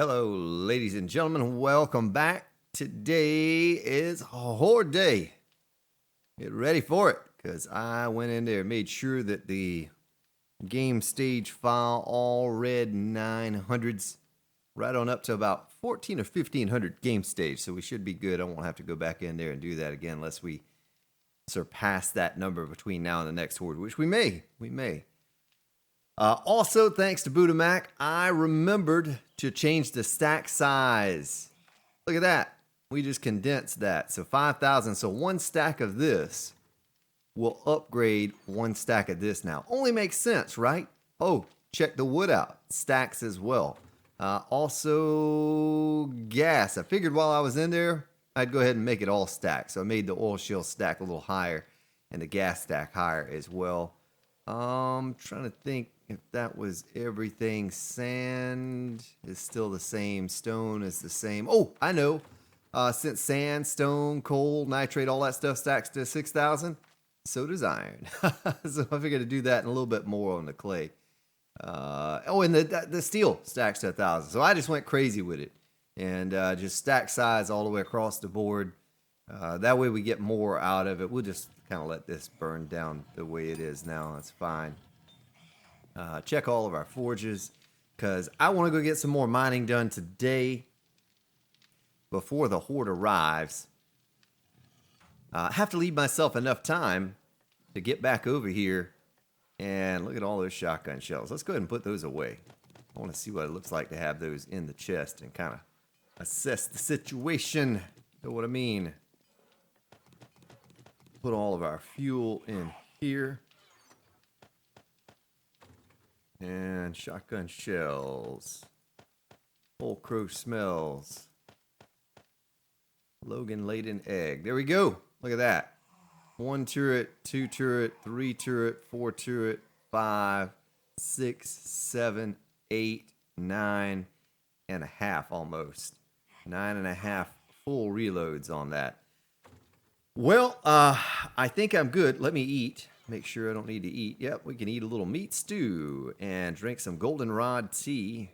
Hello, ladies and gentlemen. Welcome back. Today is Horde Day. Get ready for it, because I went in there and made sure that the game stage file all read 900s, right on up to about 14 or 1500 game stage. So we should be good. I won't have to go back in there and do that again unless we surpass that number between now and the next Horde, which we may. Also, thanks to Buddha Mac, I remembered to change the stack size. Look at that. We just condensed that. So 5,000. So one stack of this will upgrade one stack of this now. Only makes sense, right? Oh, check the wood out. Stacks as well. Also, gas. I figured while I was in there, I'd go ahead and make it all stack. So I made the oil shale stack a little higher and the gas stack higher as well. Trying to think if that was everything. Sand is still the same. Stone is the same. Oh, I know. Since sand, stone, coal, nitrate, all that stuff stacks to 6,000, so does iron. So I figured to do that and a little bit more on the clay. And the steel stacks to 1,000. So I just went crazy with it and just stack size all the way across the board. That way we get more out of it. We'll just kind of let this burn down the way it is now. That's fine. Check all of our forges, because I want to go get some more mining done today before the Horde arrives. I have to leave myself enough time to get back over here and look at all those shotgun shells. Let's go ahead and put those away. I want to see what it looks like to have those in the chest and kind of assess the situation. You know what I mean? Put all of our fuel in here. And shotgun shells. Old crow smells. Logan laid an egg. There we go. Look at that. 1 turret, 2 turret, 3 turret, 4 turret, 5, 6, 7, 8, 9 and a half almost. 9.5 full reloads on that. Well, I think I'm good. Let me eat. Make sure I don't need to eat. Yep, we can eat a little meat stew and drink some goldenrod tea.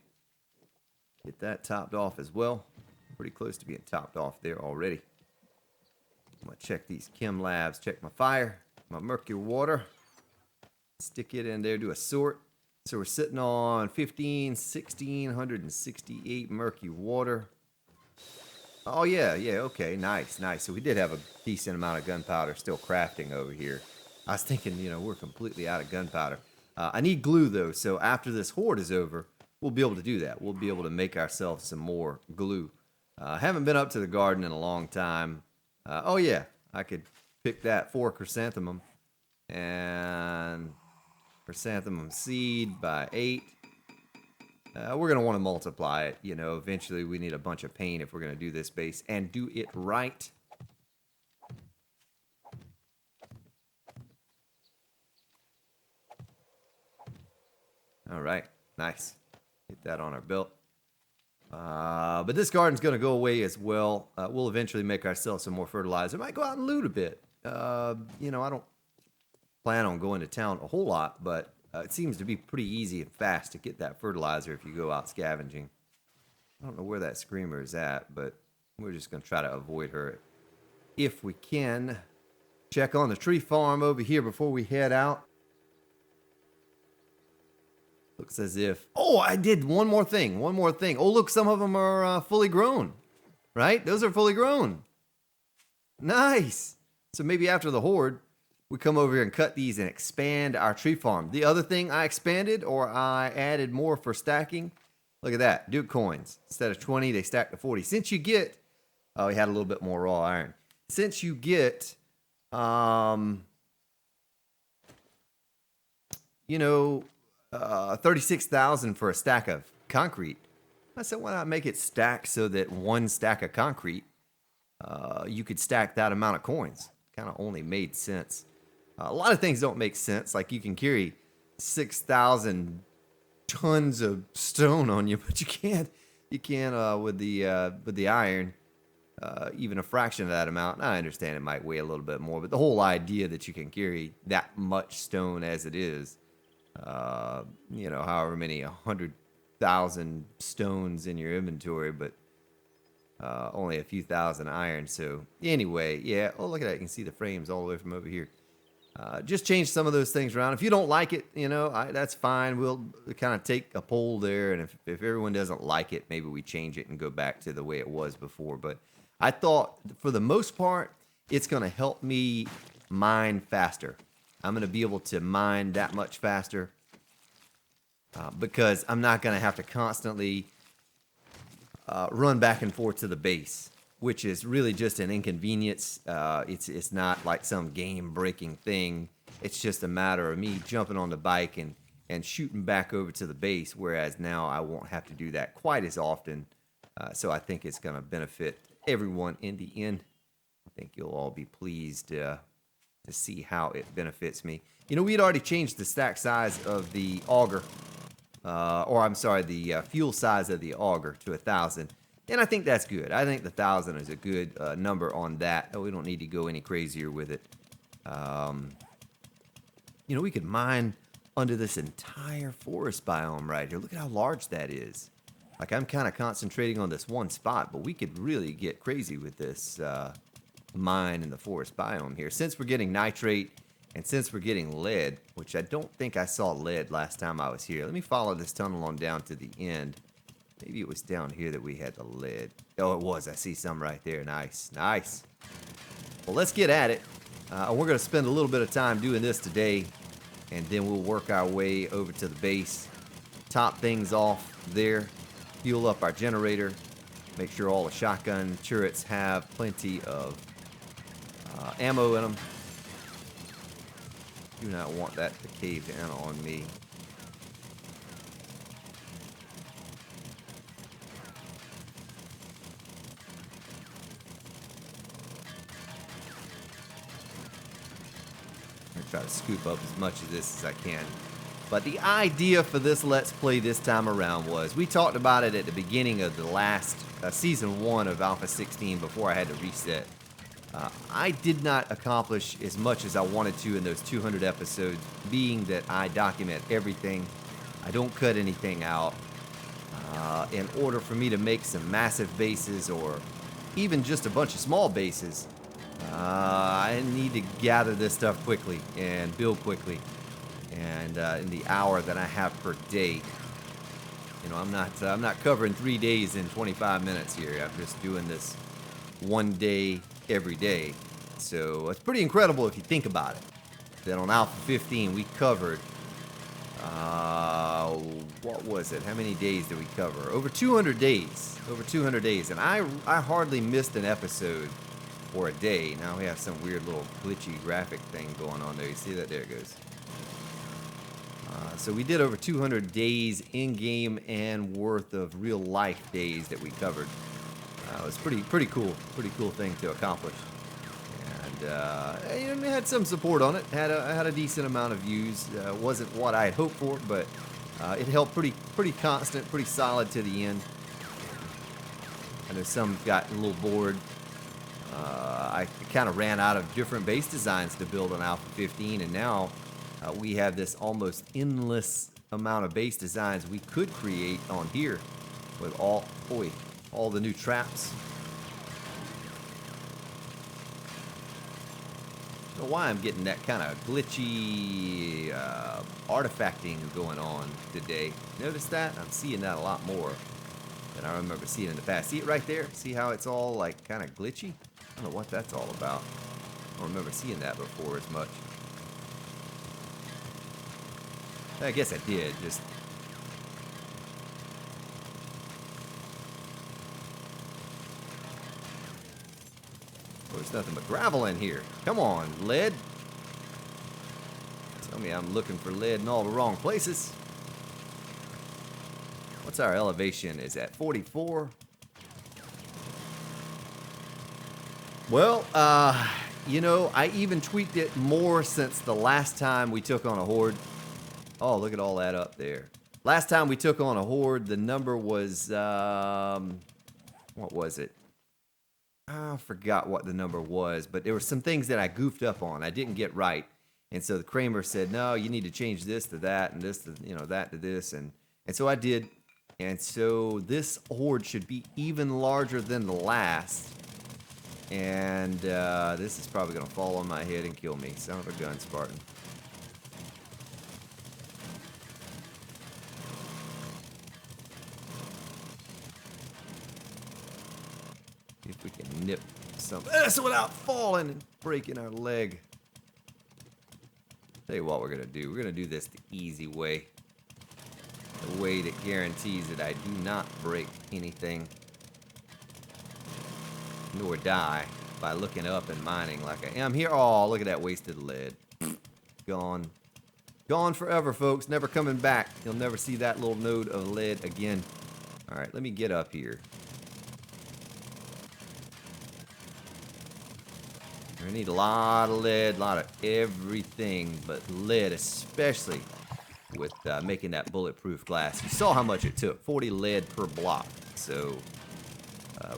Get that topped off as well. Pretty close to being topped off there already. I'm going to check these chem labs, check my fire, my mercury water. Stick it in there, do a sort. So we're sitting on 1,668 mercury water. Oh, yeah, okay, nice. So we did have a decent amount of gunpowder still crafting over here. I was thinking, we're completely out of gunpowder. I need glue, though, so after this Horde is over, we'll be able to do that. We'll be able to make ourselves some more glue. I haven't been up to the garden in a long time. Oh, yeah, I could pick that 4 chrysanthemum and chrysanthemum seed by 8. We're going to want to multiply it. Eventually we need a bunch of paint if we're going to do this base and do it right. All right, nice. Get that on our belt. But this garden's going to go away as well. We'll eventually make ourselves some more fertilizer. Might go out and loot a bit. I don't plan on going to town a whole lot, but it seems to be pretty easy and fast to get that fertilizer if you go out scavenging. I don't know where that screamer is at, but we're just going to try to avoid her if we can. Check on the tree farm over here before we head out. Looks as if... Oh, I did one more thing. Oh, look, some of them are fully grown. Right? Those are fully grown. Nice. So maybe after the Horde, we come over here and cut these and expand our tree farm. The other thing I expanded, or I added more for stacking, look at that. Duke coins. Instead of 20, they stack to 40. Since you get... Oh, we had a little bit more raw iron. Since you get... 36,000 for a stack of concrete. I said, why not make it stack so that one stack of concrete, you could stack that amount of coins? Kind of only made sense. A lot of things don't make sense. Like you can carry 6,000 tons of stone on you, but you can't with the iron, even a fraction of that amount. I understand it might weigh a little bit more, but the whole idea that you can carry that much stone as it is, however many 100,000 thousand stones in your inventory, but only a few thousand iron. So anyway, yeah. Oh, look at that. You can see the frames all the way from over here. Just change some of those things around. If you don't like it, that's fine. We'll kind of take a poll there, and if everyone doesn't like it, maybe we change it and go back to the way it was before. But I thought, for the most part, it's going to help me mine faster. I'm going to be able to mine that much faster because I'm not going to have to constantly run back and forth to the base, which is really just an inconvenience. It's not like some game-breaking thing. It's just a matter of me jumping on the bike and shooting back over to the base, whereas now I won't have to do that quite as often. So I think it's going to benefit everyone in the end. I think you'll all be pleased to see how it benefits me. We had already changed the stack size of the auger, the fuel size of the auger to 1,000. And I think that's good. I think the 1,000 is a good number on that. We don't need to go any crazier with it. We could mine under this entire forest biome right here. Look at how large that is. Like, I'm kind of concentrating on this one spot, but we could really get crazy with this mine in the forest biome here. Since we're getting nitrate and since we're getting lead, which I don't think I saw lead last time I was here. Let me follow this tunnel on down to the end. Maybe it was down here that we had the lead. Oh, it was. I see some right there. Nice. Nice. Well, let's get at it. We're going to spend a little bit of time doing this today, and then we'll work our way over to the base, top things off there, fuel up our generator, make sure all the shotgun turrets have plenty of ammo in them. Do not want that to cave in on me. Try to scoop up as much of this as I can. But the idea for this Let's Play this time around was, we talked about it at the beginning of the last Season 1 of Alpha 16 before I had to reset. I did not accomplish as much as I wanted to in those 200 episodes, being that I document everything. I don't cut anything out. In order for me to make some massive bases, or even just a bunch of small bases, I need to gather this stuff quickly and build quickly. And in the hour that I have per day, I'm not covering 3 days in 25 minutes here. I'm just doing this one day every day. So it's pretty incredible if you think about it. That on Alpha 15 we covered, what was it? How many days did we cover? Over 200 days. Over 200 days. And I hardly missed an episode for a day. Now we have some weird little glitchy graphic thing going on there. You see that? There it goes. So we did over 200 days in-game and worth of real-life days that we covered. It was pretty cool. Pretty cool thing to accomplish. And it had some support on it. Had a decent amount of views. Wasn't what I had hoped for, but it held pretty constant, pretty solid to the end. I know some got a little bored. I kind of ran out of different base designs to build on Alpha 15, and now we have this almost endless amount of base designs we could create on here with all the new traps. I don't know why I'm getting that kind of glitchy artifacting going on today. Notice that? I'm seeing that a lot more than I remember seeing in the past. See it right there? See how it's all like kind of glitchy? I don't know what that's all about. I don't remember seeing that before as much. I guess I did, just... Oh, there's nothing but gravel in here. Come on, lead. Tell me I'm looking for lead in all the wrong places. What's our elevation? Is at 44? Well, I even tweaked it more since the last time we took on a horde. Oh, look at all that up there. Last time we took on a horde, the number was, what was it? I forgot what the number was, but there were some things that I goofed up on. I didn't get right. And so the Kramer said, no, you need to change this to that and this to, that to this. And so I did. And so this horde should be even larger than the last. And this is probably going to fall on my head and kill me. Son of a gun, Spartan. See if we can nip some this without falling and breaking our leg. Tell you what we're going to do. We're going to do this the easy way. The way that guarantees that I do not break anything. Nor die by looking up and mining like I am here. Oh, look at that wasted lead. Gone. Gone forever, folks. Never coming back. You'll never see that little node of lead again. All right, let me get up here. I need a lot of lead, a lot of everything, but lead especially with making that bulletproof glass. You saw how much it took, 40 lead per block. So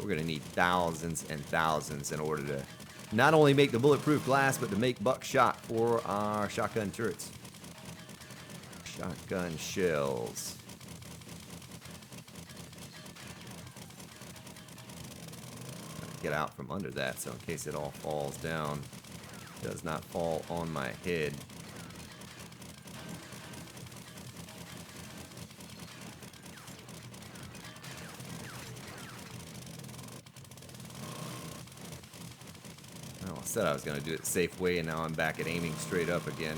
we're going to need thousands and thousands in order to not only make the bulletproof glass, but to make buckshot for our shotgun turrets. Shotgun shells. Get out from under that, so in case it all falls down, it does not fall on my head. Well, I said I was going to do it the safe way, and now I'm back at aiming straight up again.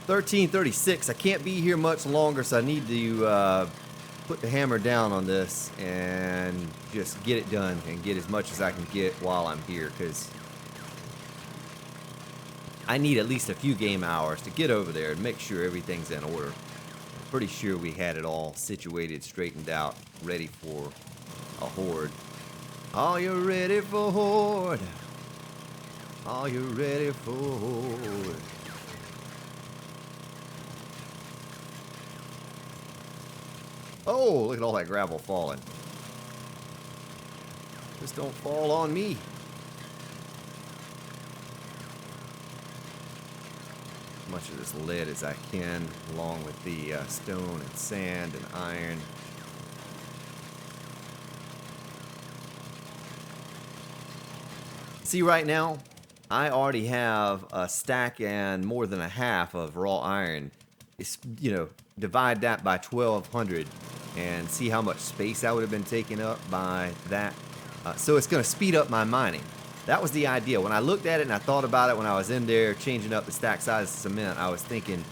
$13.36. I can't be here much longer, so I need to put the hammer down on this and just get it done and get as much as I can get while I'm here, because I need at least a few game hours to get over there and make sure everything's in order. I'm pretty sure we had it all situated, straightened out, ready for a horde. Are you ready for horde? Are you ready for horde? Oh, look at all that gravel falling. Just don't fall on me. As much of this lead as I can, along with the stone and sand and iron. See, right now, I already have a stack and more than a half of raw iron. It's, divide that by 1,200 and see how much space that would have been taken up by that. So it's going to speed up my mining. That was the idea. When I looked at it and I thought about it when I was in there changing up the stack size of cement, I was thinking,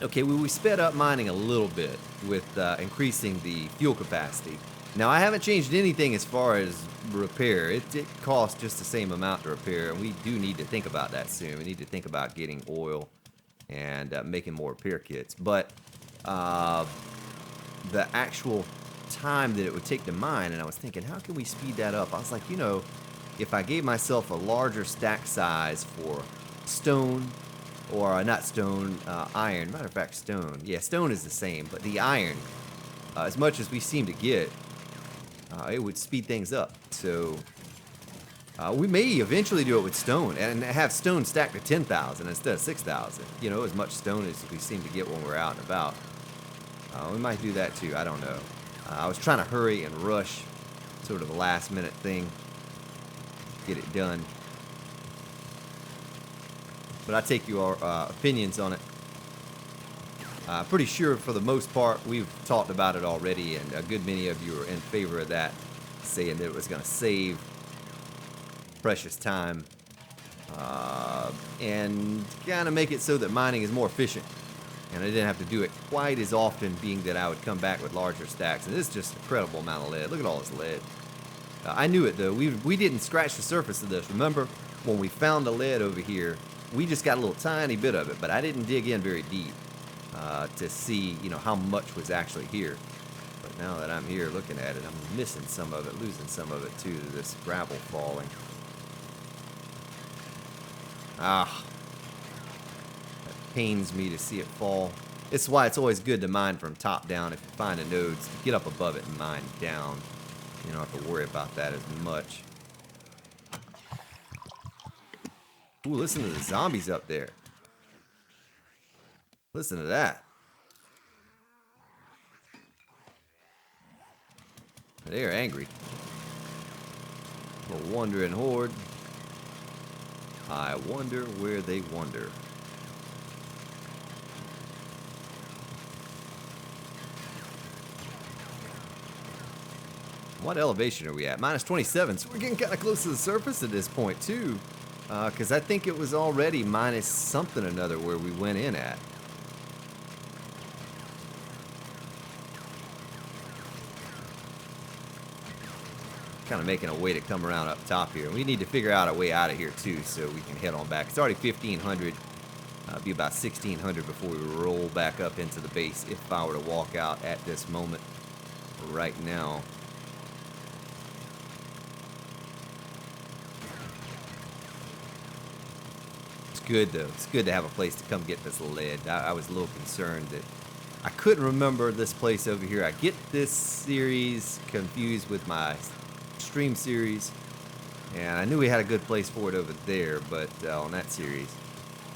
okay, well, we sped up mining a little bit with increasing the fuel capacity. Now, I haven't changed anything as far as repair. It costs just the same amount to repair, and we do need to think about that soon. We need to think about getting oil and making more repair kits. But the actual time that it would take to mine, and I was thinking, how can we speed that up? I was like, if I gave myself a larger stack size for stone, or not stone, iron. Matter of fact, stone. Yeah, stone is the same, but the iron, as much as we seem to get, it would speed things up. So we may eventually do it with stone and have stone stacked to 10,000 instead of 6,000. As much stone as we seem to get when we're out and about. We might do that too. I don't know. I was trying to hurry and rush, sort of a last minute thing, get it done. But I take your opinions on it. Pretty sure for the most part we've talked about it already, and a good many of you are in favor of that, saying that it was going to save precious time and kind of make it so that mining is more efficient. And I didn't have to do it quite as often, being that I would come back with larger stacks. And this is just an incredible amount of lead. Look at all this lead. I knew it, though. We didn't scratch the surface of this. Remember, when we found the lead over here, we just got a little tiny bit of it. But I didn't dig in very deep to see, how much was actually here. But now that I'm here looking at it, I'm missing some of it, losing some of it, too, to this gravel falling. Pains me to see it fall. It's why it's always good to mine from top down. If you find a node, to get up above it and mine down. You don't have to worry about that as much. Ooh, listen to the zombies up there. Listen to that. They're angry. A wandering horde. I wonder where they wander. What elevation are we at? Minus 27, so we're getting kind of close to the surface at this point, too. Because I think it was already minus something or another where we went in at. Kind of making a way to come around up top here. We need to figure out a way out of here, too, so we can head on back. It's already 1,500. It'll be about 1,600 before we roll back up into the base if I were to walk out at this moment right now. Good though. It's good to have a place to come get this lead. I was a little concerned that I couldn't remember this place over here. I get this series confused with my stream series, and I knew we had a good place for it over there, but on that series,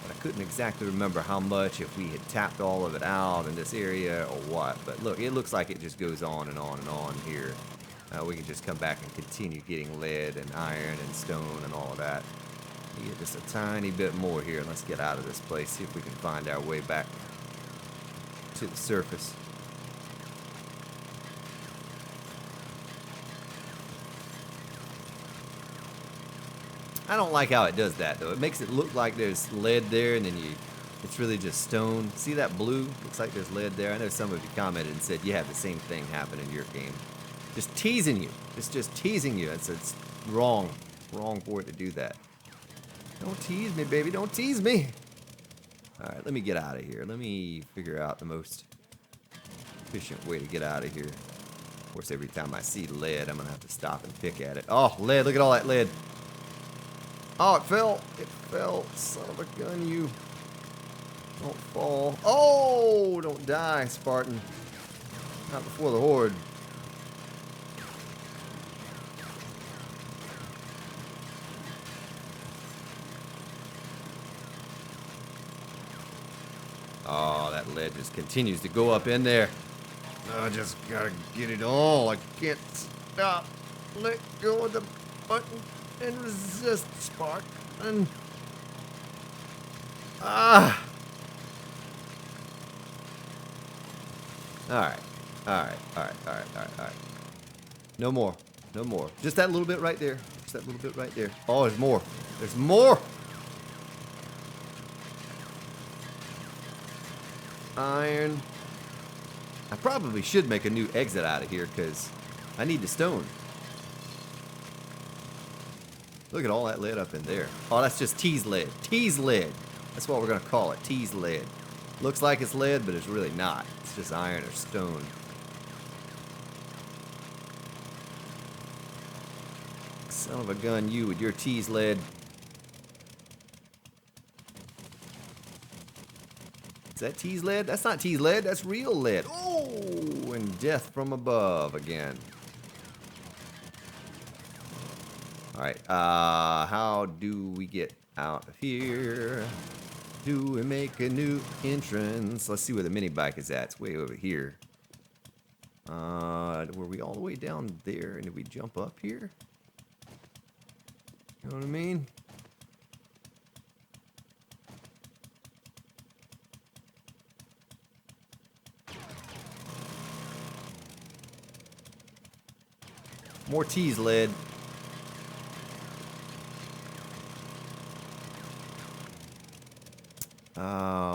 but I couldn't exactly remember how much, if we had tapped all of it out in this area or what. But look, it looks like it just goes on and on and on here. We can just come back and continue getting lead and iron and stone and all of that. Get just a tiny bit more here. Let's get out of this place, see if we can find our way back to the surface. I don't like how it does that though. It makes it look like there's lead there, and then it's really just stone. See that blue? Looks like there's lead there. I know some of you commented and said you had the same thing happen in your game. Just teasing you. It's just teasing you. It's wrong. Wrong for it to do that. Don't tease me, baby. Don't tease me. All right, let me get out of here. Let me figure out the most efficient way to get out of here. Of course, every time I see lead, I'm going to have to stop and pick at it. Oh, lead. Look at all that lead. Oh, it fell. It fell. Son of a gun, you. Don't fall. Oh, don't die, Spartan. Not before the horde. Oh, that lead just continues to go up in there. I just gotta get it all. I can't stop. Let go of the button and resist, Spartan. Ah. Alright. Alright. No more. No more. Just that little bit right there. Just that little bit right there. Oh, there's more. There's more. Iron. I probably should make a new exit out of here because I need the stone. Look at all that lead up in there. Oh, that's just tease lead. Tease lead. That's what we're going to call it. Tease lead. Looks like it's lead, but it's really not. It's just iron or stone. Son of a gun, you with your tease lead. Is that tease lead? That's not tease lead. That's real lead. Oh, and death from above again. All right. How do we get out of here? Do we make a new entrance? Let's see where the mini bike is at. It's way over here. Were we all the way down there? And did we jump up here? You know what I mean? More tease lead.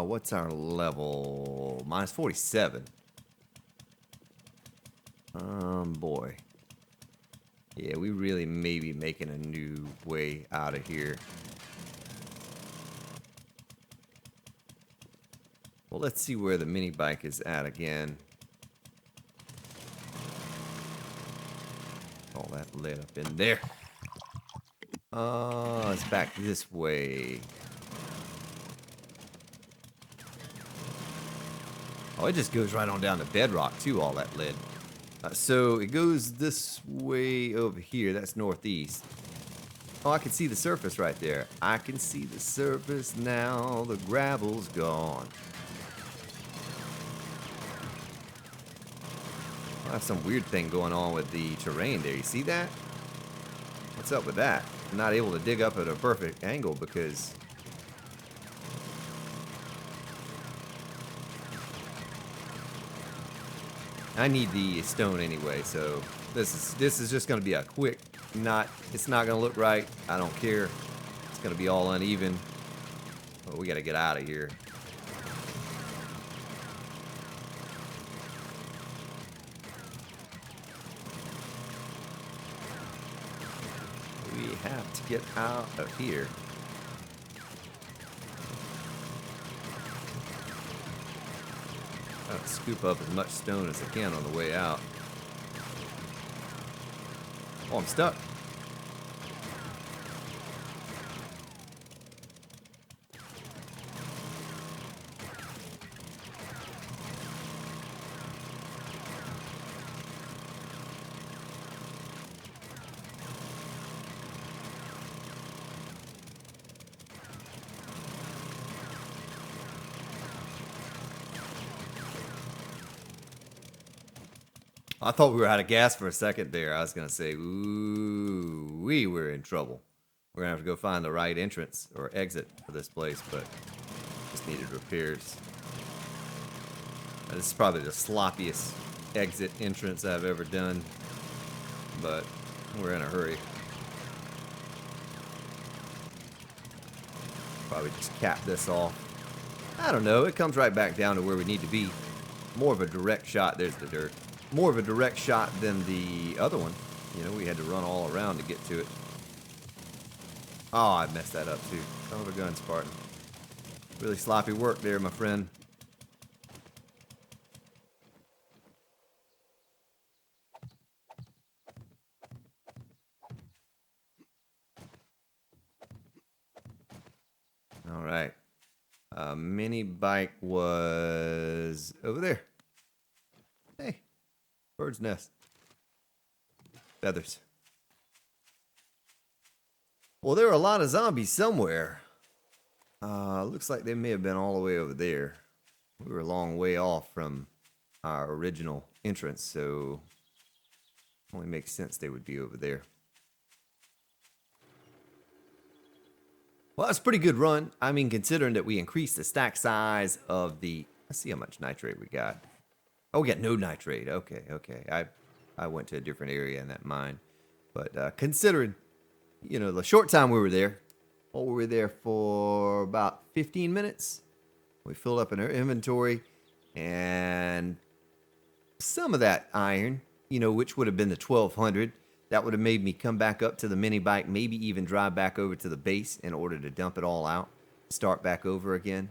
What's our level? Minus 47. Boy. Yeah, we really may be making a new way out of here. Well, let's see where the mini bike is at again. All that lead up in there. It's back this way. Oh, it just goes right on down to bedrock too, all that lead. So it goes this way over here. That's northeast. Oh, I can see the surface right there. I can see the surface now. The gravel's gone. I have some weird thing going on with the terrain there. You see that? What's up with that? I'm not able to dig up at a perfect angle because I need the stone anyway, so this is just gonna be a quick, it's not gonna look right. I don't care. It's gonna be all uneven. Oh, we gotta get out of here. We have to get out of here. I'll scoop up as much stone as I can on the way out. Oh, I'm stuck. I thought we were out of gas for a second there. I was going to say, ooh, we were in trouble. We're going to have to go find the right entrance or exit for this place, but just needed repairs. This is probably the sloppiest exit entrance I've ever done, but we're in a hurry. Probably just cap this off. I don't know. It comes right back down to where we need to be. More of a direct shot. There's the dirt. More of a direct shot than the other one. You know, we had to run all around to get to it. Oh, I messed that up too. Son of a gun, Spartan. Really sloppy work there, my friend. All right. Mini bike was over there. Hey, bird's nest. Feathers. Well, there are a lot of zombies somewhere. Looks like they may have been all the way over there. We were a long way off from our original entrance, so it only makes sense they would be over there. Well, that's a pretty good run. I mean, considering that we increased the stack size of the... Let's see how much nitrate we got. Oh, we got no nitrate. Okay, okay. I went to a different area in that mine. But considering, you know, the short time we were there, we were there for about 15 minutes. We filled up in our inventory, and some of that iron, you know, which would have been the 1200, that would have made me come back up to the mini bike, maybe even drive back over to the base in order to dump it all out, start back over again.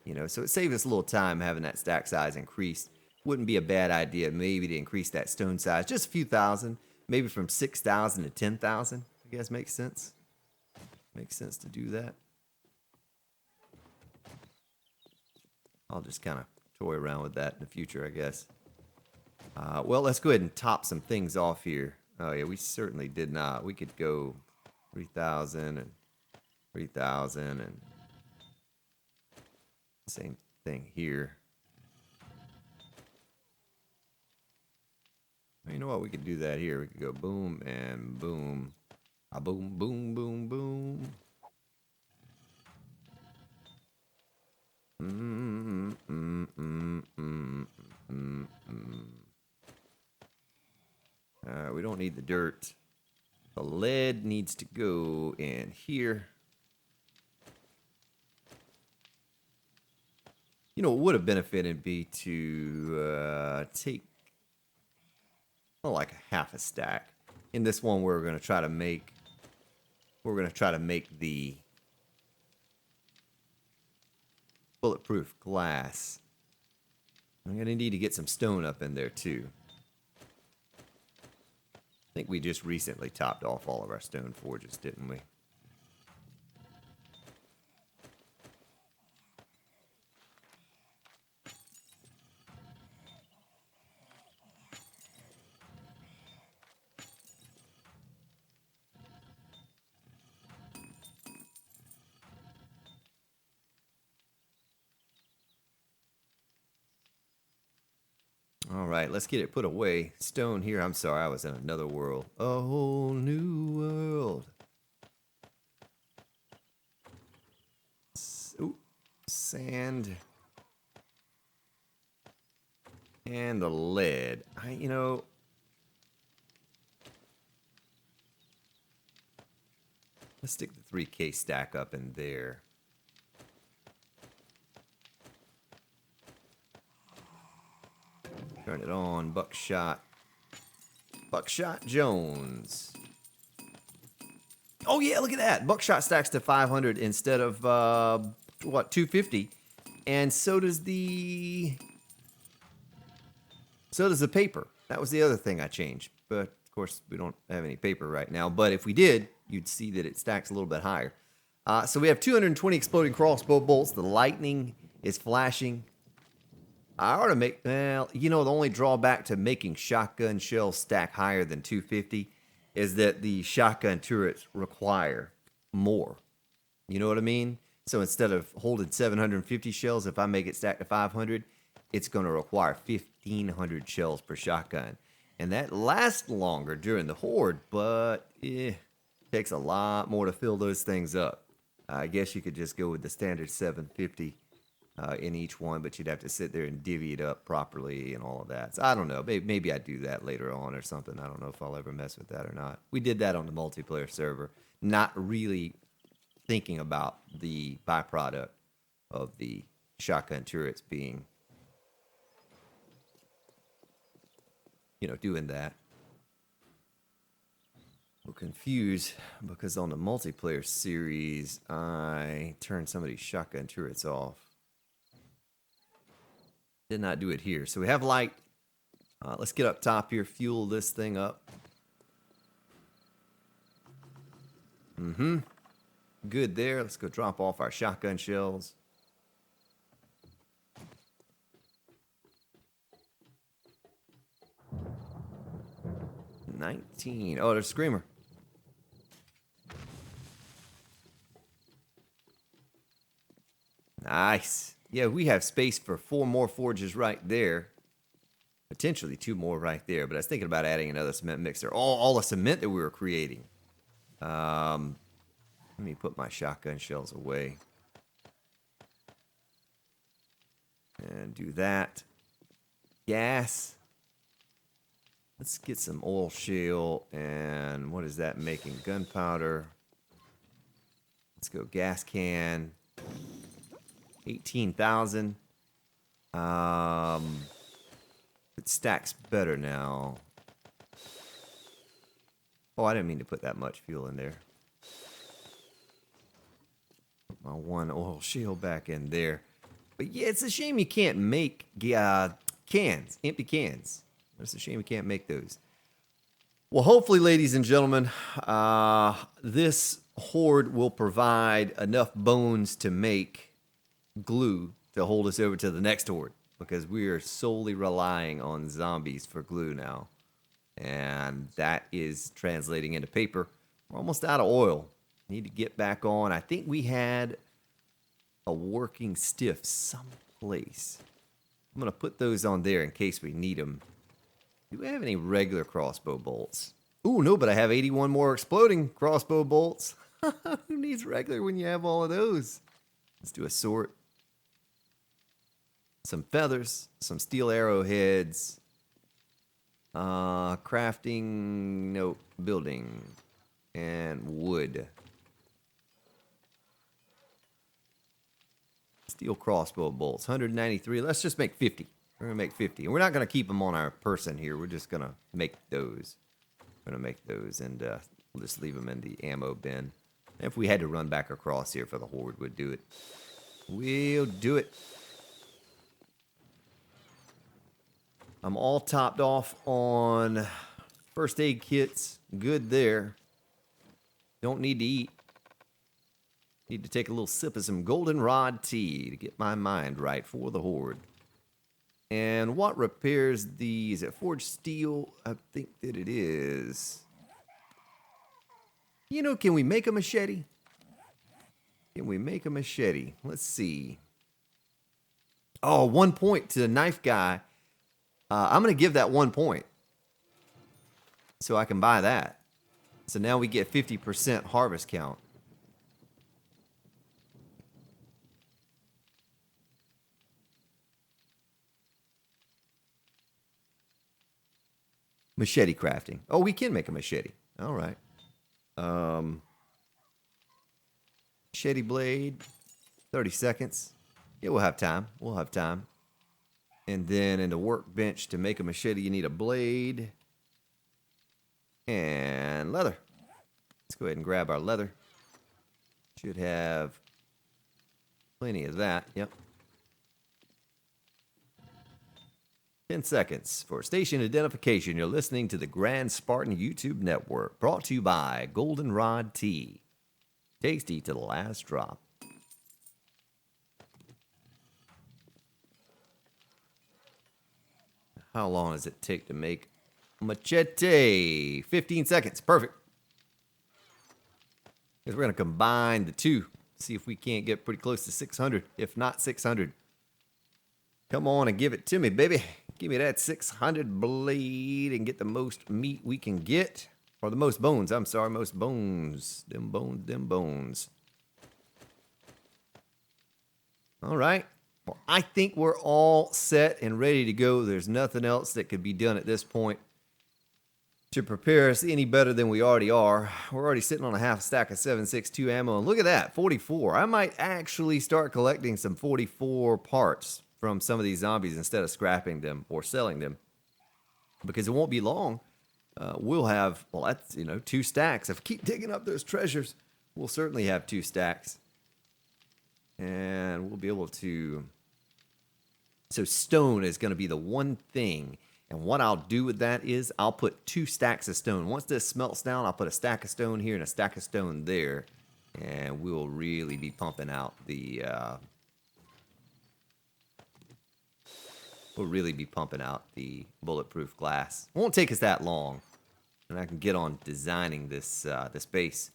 You know, so it saved us a little time having that stack size increased. Wouldn't be a bad idea maybe to increase that stone size just a few thousand, maybe from 6,000 to 10,000. You guys make sense? Makes sense to do that. I'll just kind of toy around with that in the future, I guess. Well, let's go ahead and top some things off here. Oh, yeah, we certainly did not. We could go 3,000 and 3,000 and same thing here. You know what? We could do that here. We could go boom and boom. A boom, boom, boom, boom. We don't need the dirt. The lead needs to go in here. You know, what would have benefited be to take like a half a stack. In this one, we're going to try to make the bulletproof glass. I'm going to need to get some stone up in there too. I think we just recently topped off all of our stone forges, didn't we? All right, let's get it put away. Stone here. I'm sorry, I was in another world. A whole new world. Ooh, sand. And the lead. You know, let's stick the 3K stack up in there. Turn it on, buckshot. Buckshot Jones. Oh yeah, look at that. Buckshot stacks to 500 instead of, what, 250. And so does the paper. That was the other thing I changed. But, of course, we don't have any paper right now. But if we did, you'd see that it stacks a little bit higher. So we have 220 exploding crossbow bolts. The lightning is flashing. I ought to make, well, you know, the only drawback to making shotgun shells stack higher than 250 is that the shotgun turrets require more. You know what I mean? So instead of holding 750 shells, if I make it stack to 500, it's going to require 1,500 shells per shotgun. And that lasts longer during the horde, but takes a lot more to fill those things up. I guess you could just go with the standard 750 in each one, but you'd have to sit there and divvy it up properly and all of that. So I don't know. Maybe I'd do that later on or something. I don't know if I'll ever mess with that or not. We did that on the multiplayer server, not really thinking about the byproduct of the shotgun turrets being, you know, doing that. I'm confused because on the multiplayer series, I turned some of these shotgun turrets off. Did not do it here. So we have light. Let's get up top here, fuel this thing up. Good there. Let's go drop off our shotgun shells. $19. Oh, there's a screamer. Nice. Yeah, we have space for 4 more forges right there. Potentially 2 more right there. But I was thinking about adding another cement mixer. All the cement that we were creating. Let me put my shotgun shells away. And do that. Gas. Let's get some oil shale. And what is that making? Gunpowder. Let's go gas can. 18,000. It stacks better now. Oh, I didn't mean to put that much fuel in there. Put my 1 oil shale back in there. But yeah, it's a shame you can't make cans, empty cans. It's a shame you can't make those. Well, hopefully, ladies and gentlemen, this horde will provide enough bones to make glue to hold us over to the next horde, because we are solely relying on zombies for glue now, and that is translating into paper. We're almost out of oil. Need to get back on. I think we had a working stiff someplace. I'm gonna put those on there in case we need them. Do we have any regular crossbow bolts? Ooh, no, but I have 81 more exploding crossbow bolts. Who needs regular when you have all of those? Let's do a sort. Some feathers, some steel arrowheads, crafting, nope, building, and wood. Steel crossbow bolts, 193. Let's just make 50. We're going to make 50. And we're not going to keep them on our person here. We're just going to make those. We're going to make those, and we'll just leave them in the ammo bin. If we had to run back across here for the horde, we'd do it. We'll do it. I'm all topped off on first aid kits. Good there. Don't need to eat. Need to take a little sip of some goldenrod tea to get my mind right for the horde. And what repairs these? Is it forged steel? I think that it is. You know, can we make a machete? Can we make a machete? Let's see. Oh, 1 point to the knife guy. I'm going to give that 1 point so I can buy that. So now we get 50% harvest count. Machete crafting. Oh, we can make a machete. All right. Machete blade. 30 seconds. Yeah, we'll have time. We'll have time. And then in the workbench to make a machete, you need a blade and leather. Let's go ahead and grab our leather. Should have plenty of that. Yep. 10 seconds for station identification. You're listening to the Grand Spartan YouTube Network, brought to you by Goldenrod Tea. Tasty to the last drop. How long does it take to make a machete? 15 seconds. Perfect. Because we're going to combine the two. See if we can't get pretty close to 600. If not 600. Come on and give it to me, baby. Give me that 600 blade and get the most meat we can get. Or the most bones. I'm sorry, most bones. Them bones, them bones. All right. Well, I think we're all set and ready to go. There's nothing else that could be done at this point to prepare us any better than we already are. We're already sitting on a half stack of 7.62 ammo. And look at that, 44. I might actually start collecting some 44 parts from some of these zombies instead of scrapping them or selling them. Because it won't be long. We'll have, well, that's, 2 stacks. If I keep digging up those treasures, we'll certainly have 2 stacks. And we'll be able to... So stone is going to be the one thing. And what I'll do with that is I'll put 2 stacks of stone. Once this smelts down, I'll put a stack of stone here and a stack of stone there. And we'll really be pumping out the... We'll really be pumping out the bulletproof glass. It won't take us that long. And I can get on designing this base.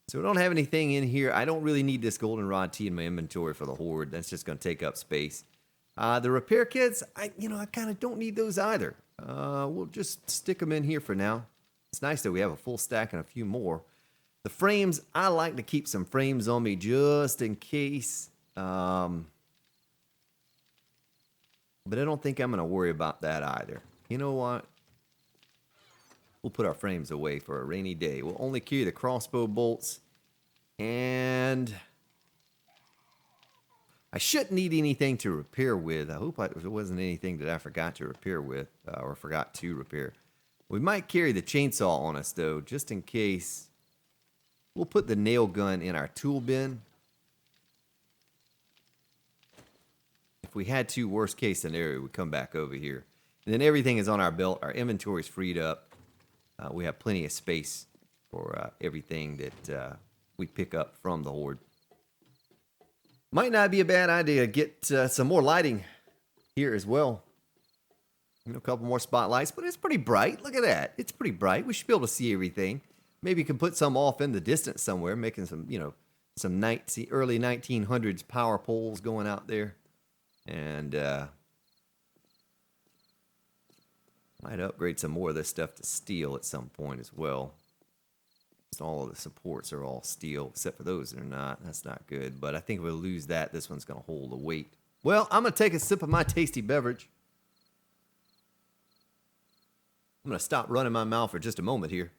So we don't have anything in here. I don't really need this goldenrod tea in my inventory for the horde. That's just going to take up space. The repair kits, I kind of don't need those either. We'll just stick them in here for now. It's nice that we have a full stack and a few more. The frames, I like to keep some frames on me just in case. But I don't think I'm going to worry about that either. You know what? We'll put our frames away for a rainy day. We'll only carry the crossbow bolts. And I shouldn't need anything to repair with. I hope there wasn't anything that I forgot to repair with. Or forgot to repair. We might carry the chainsaw on us, though, just in case. We'll put the nail gun in our tool bin. If we had to, worst case scenario, we'd come back over here. And then everything is on our belt. Our inventory is freed up. We have plenty of space for everything that we pick up from the horde. Might not be a bad idea to get some more lighting here as well. A couple more spotlights, but it's pretty bright. Look at that. It's pretty bright. We should be able to see everything. Maybe you can put some off in the distance somewhere, making some, some early 1900s power poles going out there. And might upgrade some more of this stuff to steel at some point as well. So all of the supports are all steel, except for those that are not. That's not good. But I think if we lose that, this one's going to hold the weight. Well, I'm going to take a sip of my tasty beverage. I'm going to stop running my mouth for just a moment here.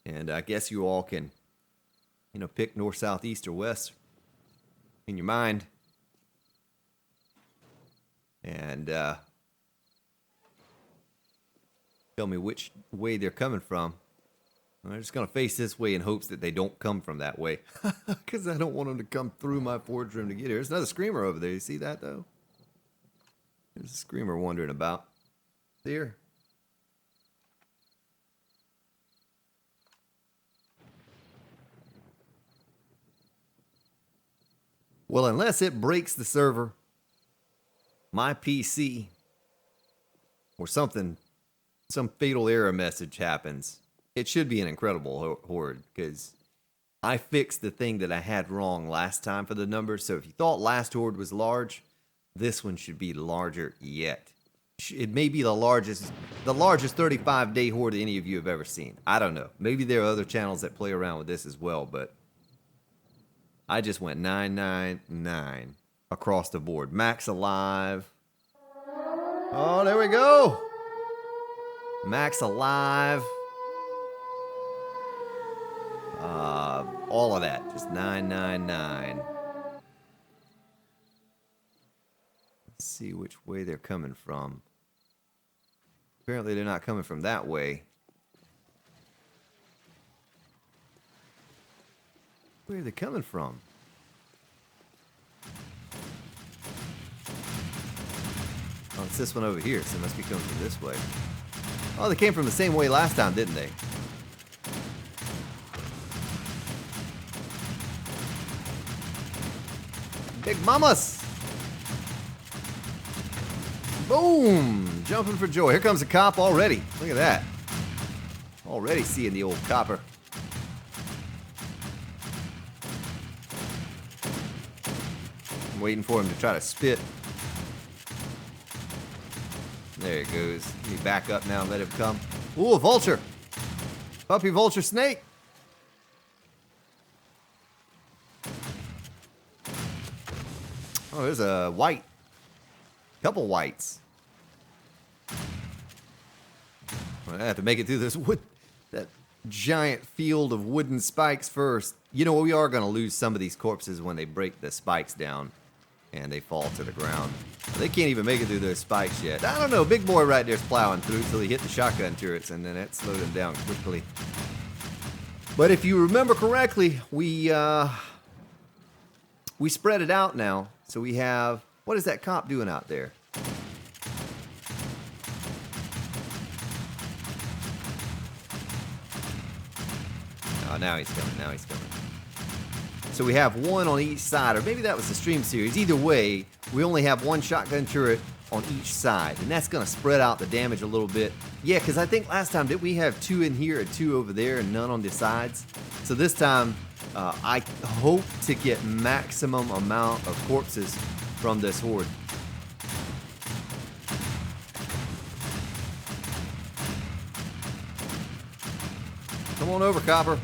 And I guess you all can, pick north, south, east, or west in your mind. And tell me which way they're coming from. I'm just going to face this way in hopes that they don't come from that way. Because I don't want them to come through my forge room to get here. There's another screamer over there. You see that, though? There's a screamer wandering about. There. Well, unless it breaks the server, my PC, or something, some fatal error message happens, it should be an incredible horde, because I fixed the thing that I had wrong last time for the numbers. So if you thought last horde was large, this one should be larger yet. It may be the largest 35-day horde any of you have ever seen. I don't know. Maybe there are other channels that play around with this as well, but I just went 999 across the board. Max alive. Oh, there we go. Max alive. All of that, just 999. Let's see which way they're coming from. Apparently they're not coming from that way. Where are they coming from? Oh, it's this one over here, so it must be coming from this way. Oh, they came from the same way last time, didn't they? Big mamas! Boom! Jumping for joy. Here comes the cop already. Look at that. Already seeing the old copper. I'm waiting for him to try to spit. There it goes. Let me back up now and let him come. Ooh, a vulture. Puppy vulture snake. Oh, there's a white. Couple whites. I have to make it through this that giant field of wooden spikes first. You know, we are going to lose some of these corpses when they break the spikes down and they fall to the ground. They can't even make it through those spikes yet. I don't know. Big boy right there's plowing through till he hit the shotgun turrets, and then that slowed him down quickly. But if you remember correctly, we spread it out now. So we have, what is that cop doing out there? Oh, now he's coming, now he's coming. So we have one on each side, or maybe that was the stream series. Either way, we only have one shotgun turret on each side, and that's going to spread out the damage a little bit. Yeah, because I think last time, did we have two in here and two over there and none on the sides? So this time, I hope to get maximum amount of corpses from this horde. Come on over, Copper.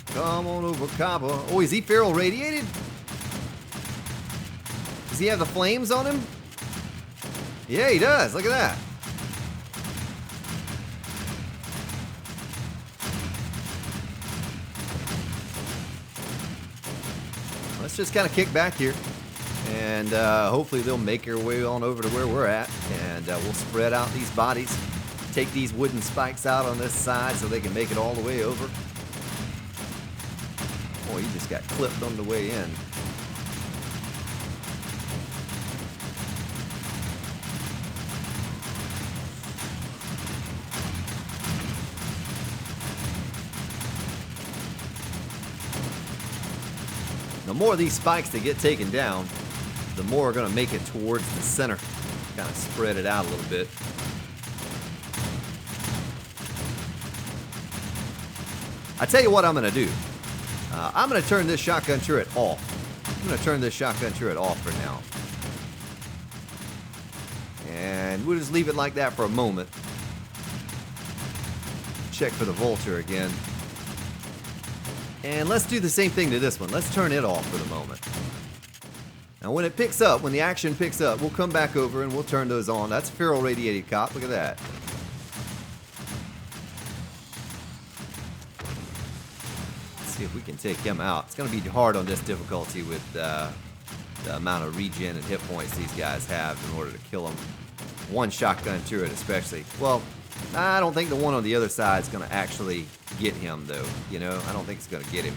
Come on over, Copper. Oh, is he feral radiated? Does he have the flames on him? Yeah, he does. Look at that. Let's just kind of kick back here, and hopefully they'll make their way on over to where we're at, and we'll spread out these bodies, take these wooden spikes out on this side so they can make it all the way over. Boy, he just got clipped on the way in. The more of these spikes that get taken down, the more are going to make it towards the center. Kind of spread it out a little bit. I tell you what I'm going to do. I'm going to turn this shotgun turret off. I'm going to turn this shotgun turret off for now. And we'll just leave it like that for a moment. Check for the vulture again. And let's do the same thing to this one. Let's turn it off for the moment. Now when it picks up, when the action picks up, we'll come back over and we'll turn those on. That's a feral radiated cop. Look at that. Let's see if we can take him out. It's going to be hard on this difficulty with the amount of regen and hit points these guys have in order to kill them. One shotgun turret especially. Well, I don't think the one on the other side is going to actually get him, though. You know, I don't think it's going to get him.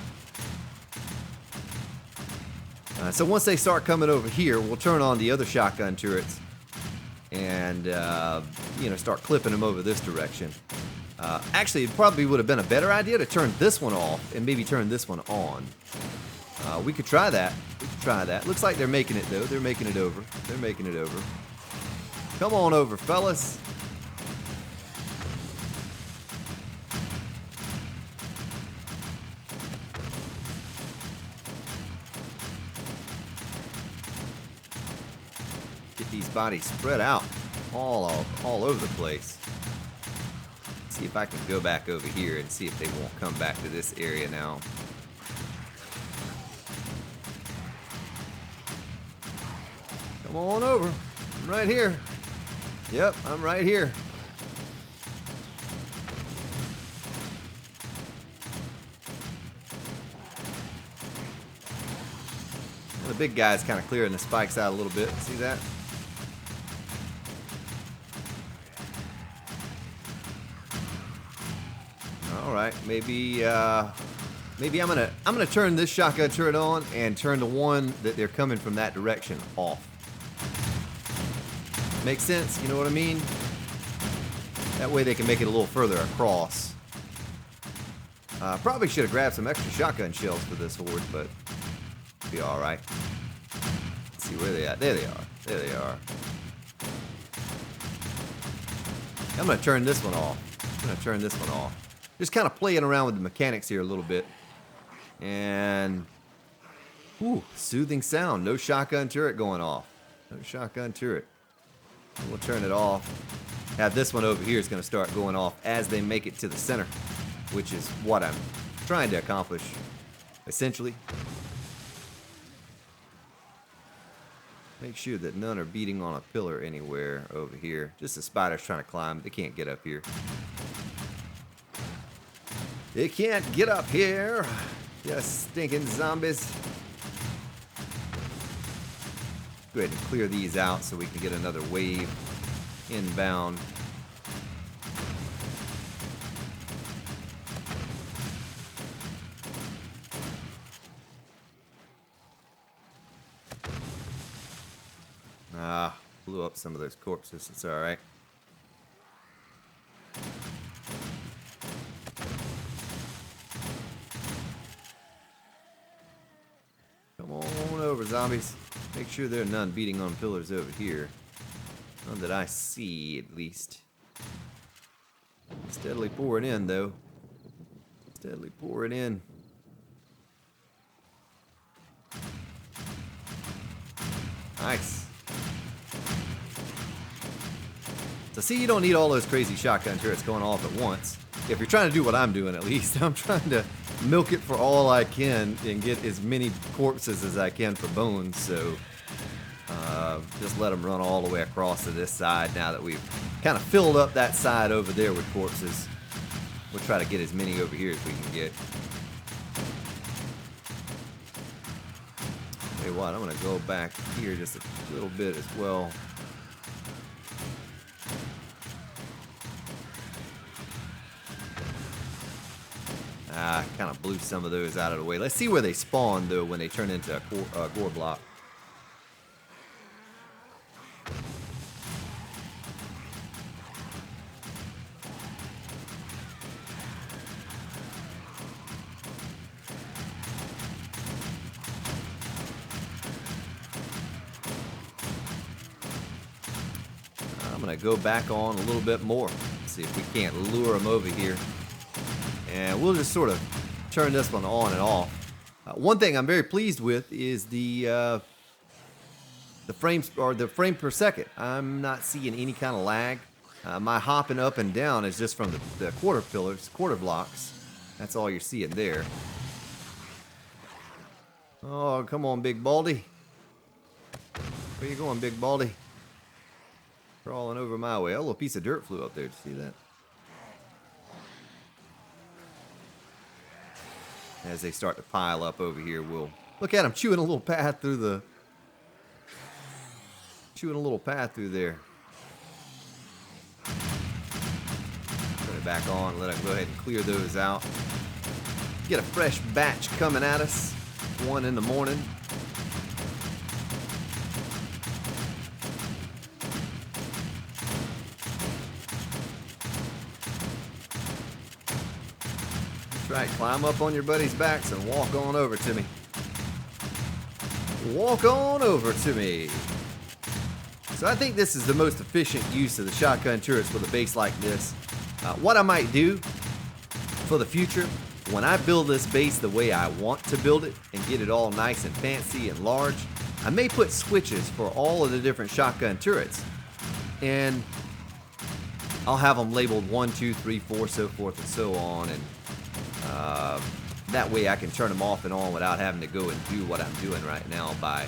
So once they start coming over here, we'll turn on the other shotgun turrets and, you know, start clipping them over this direction. Actually, it probably would have been a better idea to turn this one off and maybe turn this one on. We could try that. We could try that. Looks like they're making it, though. They're making it over. They're making it over. Come on over, fellas. Get these bodies spread out. all over the place. See if I can go back over here and see if they won't come back to this area now. Come on over. I'm right here. Yep, I'm right here. The big guy's kind of clearing the spikes out a little bit. See that? All right, maybe I'm gonna turn this shotgun turret on and turn the one that they're coming from that direction off. Makes sense, you know what I mean? That way they can make it a little further across. Probably should have grabbed some extra shotgun shells for this horde, but be all right. Let's see where they at. There they are. There they are. I'm gonna turn this one off. Just kind of playing around with the mechanics here a little bit. And ooh, soothing sound. No shotgun turret going off. No shotgun turret. We'll turn it off. Have this one over here is going to start going off as they make it to the center, which is what I'm trying to accomplish, essentially. Make sure that none are beating on a pillar anywhere over here. Just the spiders trying to climb. They can't get up here. They can't get up here. You stinking zombies. Go ahead and clear these out so we can get another wave inbound. Blew up some of those corpses. It's all right. Come on over, zombies. Make sure there are none beating on pillars over here. None that I see, at least. Steadily pouring in, though. Steadily pouring in. Nice. So see, you don't need all those crazy shotgun turrets going off at once. If you're trying to do what I'm doing, at least, I'm trying to milk it for all I can and get as many corpses as I can for bones. So just let them run all the way across to this side now that we've kind of filled up that side over there with corpses. We'll try to get as many over here as we can get. Tell you what, I'm going to go back here just a little bit as well. Kind of blew some of those out of the way. Let's see where they spawn, though, when they turn into a gore block. I'm going to go back on a little bit more. See if we can't lure them over here. And we'll just sort of turn this one on and off. One thing I'm very pleased with is the frames or the frame per second. I'm not seeing any kind of lag. My hopping up and down is just from the quarter pillars, quarter blocks. That's all you're seeing there. Oh, come on, Big Baldy. Where you going, Big Baldy? Crawling over my way. A little piece of dirt flew up there. Did you see that? As they start to pile up over here, we'll look at them chewing a little path through there. Put it back on, let them go ahead and clear those out. Get a fresh batch coming at us. 1 in the morning. Right, climb up on your buddies' backs and walk on over to me. Walk on over to me. So I think this is the most efficient use of the shotgun turrets with a base like this. What I might do for the future, when I build this base the way I want to build it and get it all nice and fancy and large, I may put switches for all of the different shotgun turrets. and I'll have them labeled 1, 2, 3, 4, so forth and so on, and that way I can turn them off and on without having to go and do what I'm doing right now by,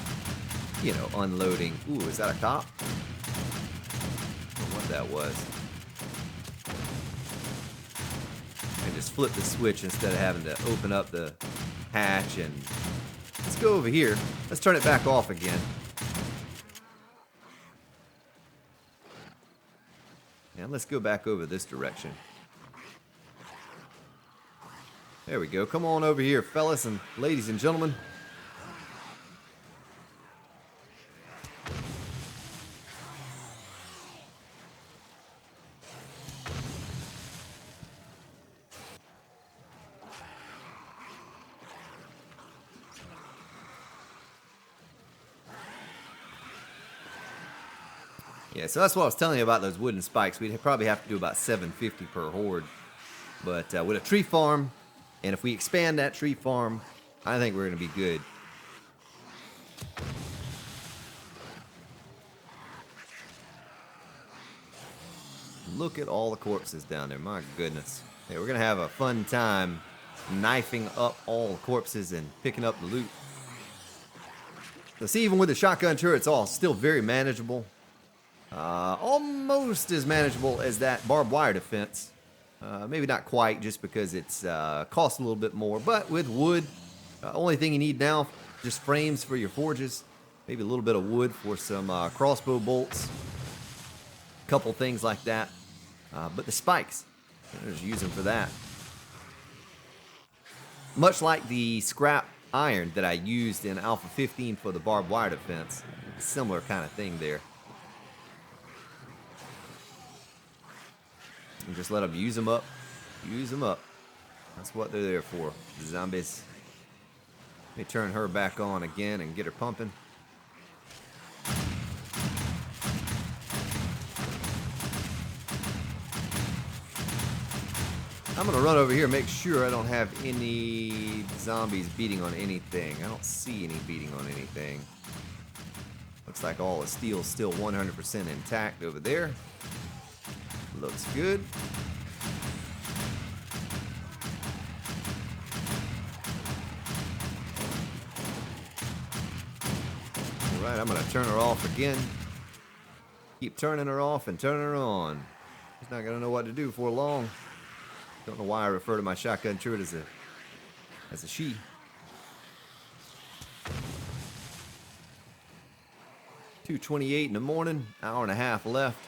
you know, unloading. Ooh, is that a cop? I don't know what that was. And just flip the switch instead of having to open up the hatch. And let's go over here. Let's turn it back off again. And let's go back over this direction. There we go. Come on over here, fellas and ladies and gentlemen. Yeah, so that's what I was telling you about those wooden spikes. We'd probably have to do about 750 per horde. But with a tree farm, and if we expand that tree farm, I think we're going to be good. Look at all the corpses down there. My goodness. Hey, we're going to have a fun time knifing up all the corpses and picking up the loot. So see, even with the shotgun turret, it's all still very manageable. Almost as manageable as that barbed wire defense. Maybe not quite, just because it's costs a little bit more. But with wood, only thing you need now, just frames for your forges. Maybe a little bit of wood for some crossbow bolts. A couple things like that. But the spikes, just use them for that. Much like the scrap iron that I used in Alpha 15 for the barbed wire defense. Similar kind of thing there. And just let them use them up. Use them up. That's what they're there for. The zombies. Let me turn her back on again and get her pumping. I'm going to run over here and make sure I don't have any zombies beating on anything. I don't see any beating on anything. Looks like all the steel's still 100% intact over there. Looks good. Alright, I'm going to turn her off again. Keep turning her off and turning her on. She's not going to know what to do for long. Don't know why I refer to my shotgun turret as a she. $2:28 in the morning, hour and a half left.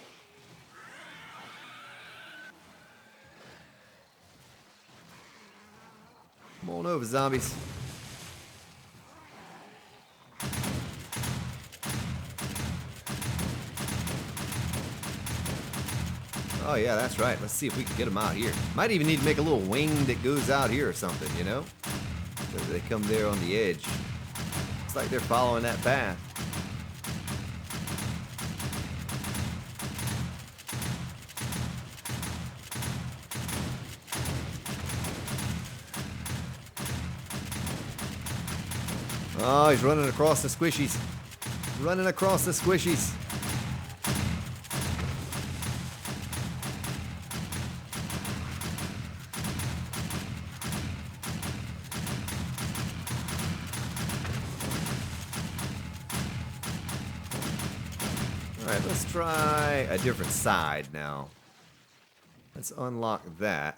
Come on over, zombies. Oh yeah, that's right. Let's see if we can get them out here. Might even need to make a little wing that goes out here or something, you know? So they come there on the edge. Looks like they're following that path. Oh, he's running across the squishies. Running across the squishies. Alright, let's try a different side now. Let's unlock that.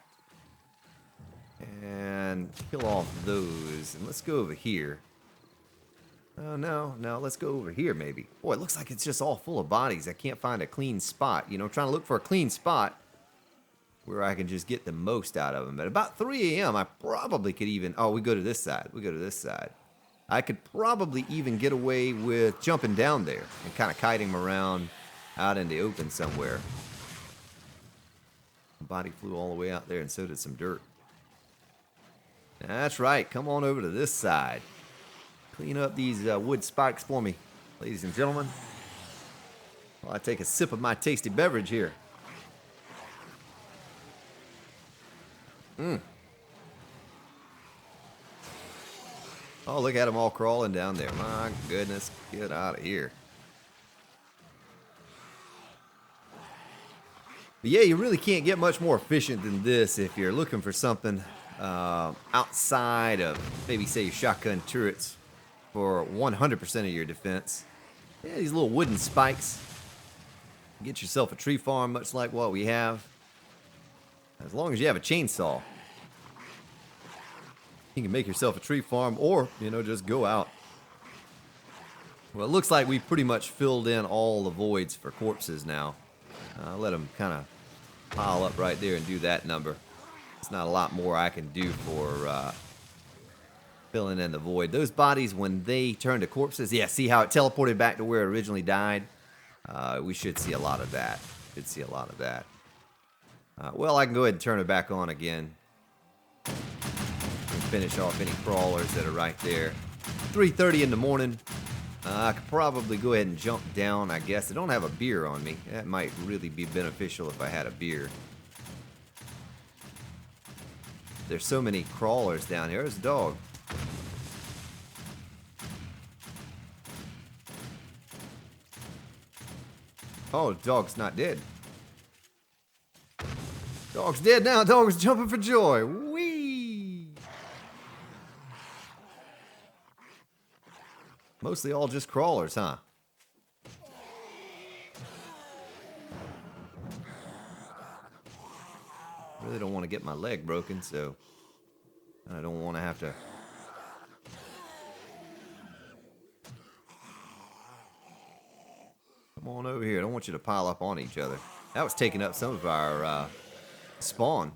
And kill off those. And let's go over here. Oh, no, let's go over here maybe. Boy, it looks like it's just all full of bodies. I can't find a clean spot. You know, I'm trying to look for a clean spot where I can just get the most out of them. At about 3 a.m., I probably could even... Oh, we go to this side. We go to this side. I could probably even get away with jumping down there and kind of kiting them around out in the open somewhere. The body flew all the way out there, and so did some dirt. That's right. Come on over to this side. Clean up these wood spikes for me, ladies and gentlemen, while I take a sip of my tasty beverage here. Oh, look at them all crawling down there. My goodness, get out of here. But yeah, you really can't get much more efficient than this if you're looking for something outside of maybe, say, your shotgun turrets for 100% of your defense. Yeah, these little wooden spikes. Get yourself a tree farm, much like what we have. As long as you have a chainsaw, you can make yourself a tree farm or, just go out. Well, it looks like we pretty much filled in all the voids for corpses now. Let them kind of pile up right there and do that number. It's not a lot more I can do for filling in the void. Those bodies, when they turn to corpses, yeah, see how it teleported back to where it originally died? We should see a lot of that. Well, I can go ahead and turn it back on again. And finish off any crawlers that are right there. 3:30 in the morning. I could probably go ahead and jump down, I guess. I don't have a beer on me. That might really be beneficial if I had a beer. There's so many crawlers down here. There's a dog. Oh, the dog's not dead. Dog's dead now. Dog's jumping for joy. Whee! Mostly all just crawlers, huh? Really don't want to get my leg broken, so I don't want to have to. Come on over here. I don't want you to pile up on each other. That was taking up some of our spawn.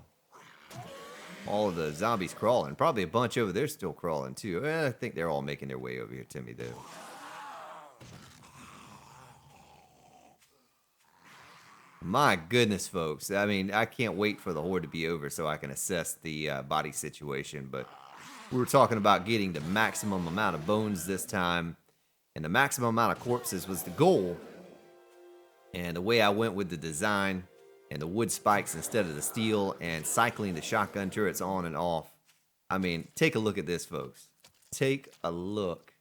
All of the zombies crawling. Probably a bunch over there still crawling, too. I think they're all making their way over here to me, though. My goodness, folks. I mean, I can't wait for the horde to be over so I can assess the body situation. But we were talking about getting the maximum amount of bones this time. And the maximum amount of corpses was the goal. And the way I went with the design and the wood spikes instead of the steel and cycling the shotgun turrets on and off. I mean, take a look at this, folks. Take a look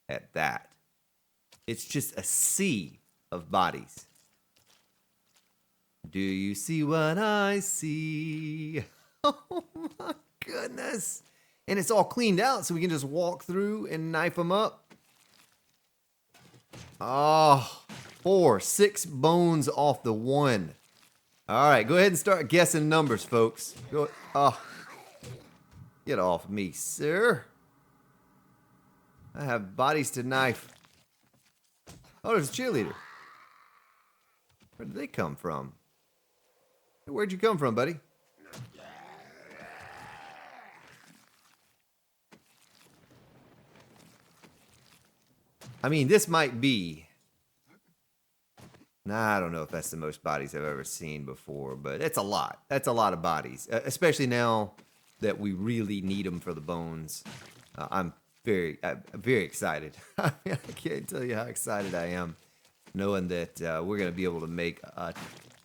at that. It's just a sea of bodies. Do you see what I see? Oh my goodness. And it's all cleaned out so we can just walk through and knife them up. Oh, 6 bones off the one. All right, go ahead and start guessing numbers, folks. Go. Oh, get off of me, sir. I have bodies to knife. Oh, there's a cheerleader. Where did they come from? Where'd you come from, buddy? I mean, this might be. Nah, I don't know if that's the most bodies I've ever seen before, but it's a lot. That's a lot of bodies, especially now that we really need them for the bones. I'm very excited. I can't tell you how excited I am knowing that we're going to be able to make a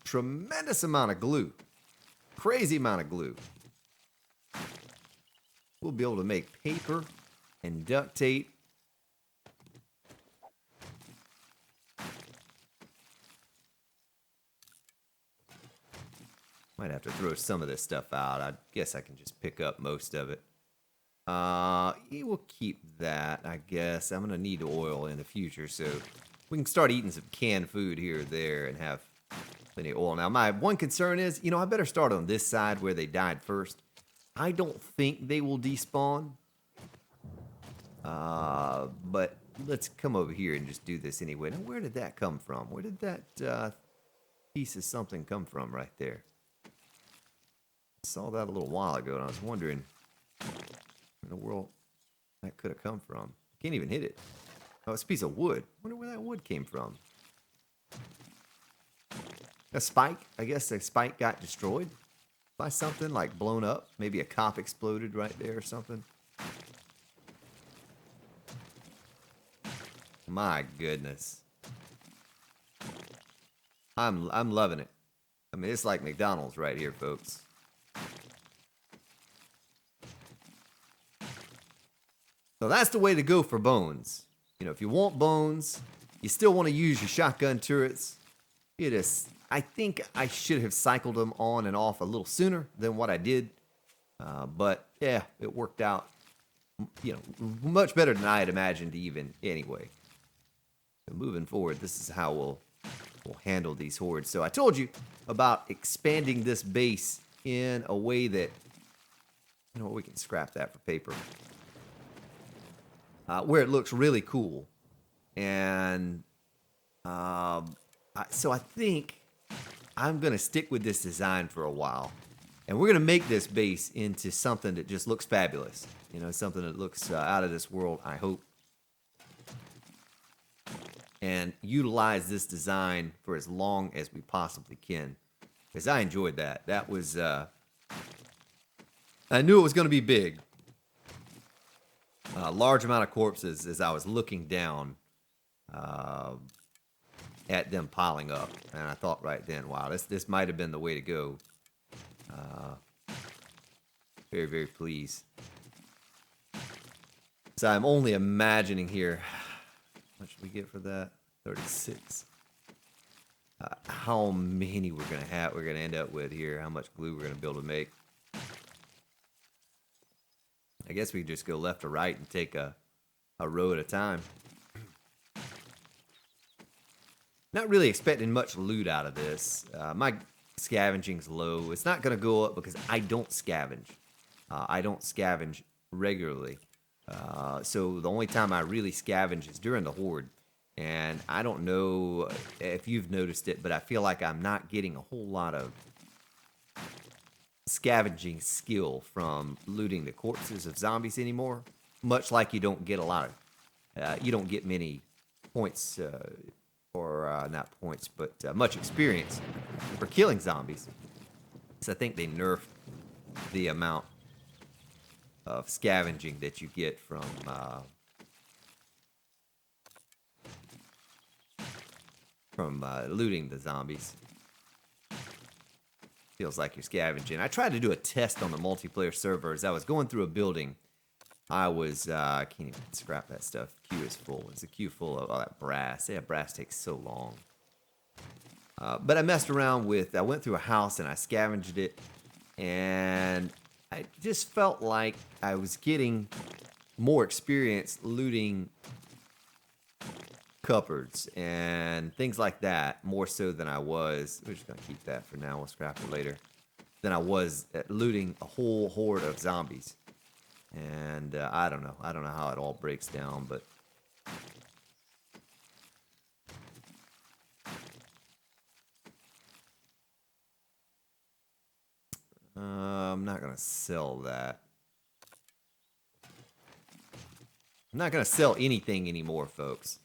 tremendous amount of glue. Crazy amount of glue. We'll be able to make paper and duct tape. Might have to throw some of this stuff out. I guess I can just pick up most of it. We'll keep that, I guess. I'm going to need oil in the future, so we can start eating some canned food here or there and have plenty of oil. Now, my one concern is, I better start on this side where they died first. I don't think they will despawn. But let's come over here and just do this anyway. Now, where did that come from? Where did that piece of something come from right there? Saw that a little while ago, and I was wondering where in the world that could have come from. Can't even hit it. Oh, it's a piece of wood. Wonder where that wood came from. A spike? I guess the spike got destroyed by something, like blown up. Maybe a cop exploded right there or something. My goodness. I'm loving it. I mean, it's like McDonald's right here, folks. So that's the way to go for bones. If you want bones, you still want to use your shotgun turrets. I think I should have cycled them on and off a little sooner than what I did. But yeah, it worked out, much better than I had imagined even anyway. So moving forward, this is how we'll handle these hordes. So I told you about expanding this base in a way that, we can scrap that for paper. Where it looks really cool. And so I think I'm going to stick with this design for a while. And we're going to make this base into something that just looks fabulous. Something that looks out of this world, I hope. And utilize this design for as long as we possibly can. Because I enjoyed that. That was, I knew it was going to be big. A large amount of corpses as I was looking down at them piling up. And I thought right then, wow, this might have been the way to go. Very, very pleased. So I'm only imagining here, how much did we get for that? 36. How many we're going to end up with here, how much glue we're going to be able to make. I guess we can just go left or right and take a row at a time. Not really expecting much loot out of this. My scavenging's low. It's not going to go up because I don't scavenge. I don't scavenge regularly. So the only time I really scavenge is during the horde. And I don't know if you've noticed it, but I feel like I'm not getting a whole lot of scavenging skill from looting the corpses of zombies anymore. Much like you don't get a lot of, you don't get many points, or not points, but much experience for killing zombies. So I think they nerfed the amount of scavenging that you get from looting the zombies. Feels like you're scavenging. I tried to do a test on the multiplayer server as I was going through a building. I can't even scrap that stuff. Queue is full. It's a queue full of all that brass. Yeah, brass takes so long. But I messed around I went through a house and I scavenged it. And I just felt like I was getting more experience looting cupboards and things like that, more so than I was. We're just going to keep that for now. We'll scrap it later. Than I was at looting a whole horde of zombies. And I don't know. I don't know how it all breaks down, but I'm not going to sell that. I'm not going to sell anything anymore, folks.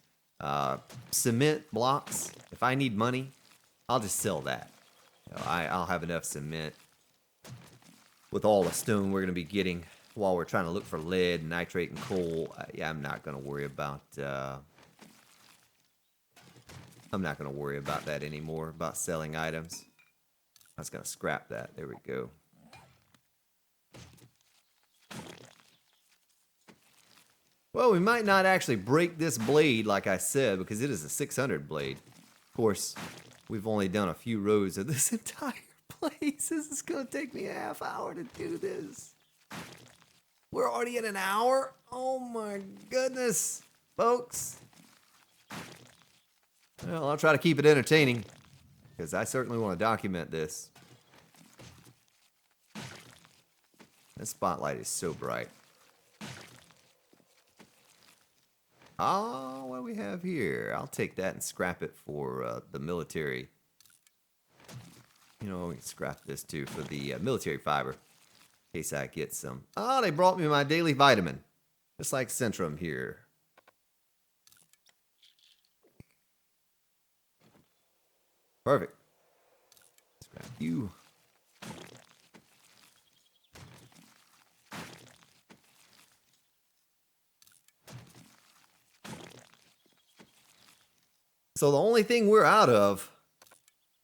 Cement blocks, if I need money, I'll just sell that. I'll have enough cement with all the stone we're going to be getting while we're trying to look for lead, nitrate, and coal. Yeah, I'm not going to worry about that anymore, about selling items. I was going to scrap that. There we go. Well, we might not actually break this blade, like I said, because it is a 600 blade. Of course, we've only done a few rows of this entire place. This is going to take me a half hour to do this. We're already at an hour? Oh my goodness, folks. Well, I'll try to keep it entertaining, because I certainly want to document this. This spotlight is so bright. Oh, what do we have here? I'll take that and scrap it for the military. We can scrap this too for the military fiber. In case I get some. Oh, they brought me my daily vitamin. Just like Centrum here. Perfect. Scrap you. So the only thing we're out of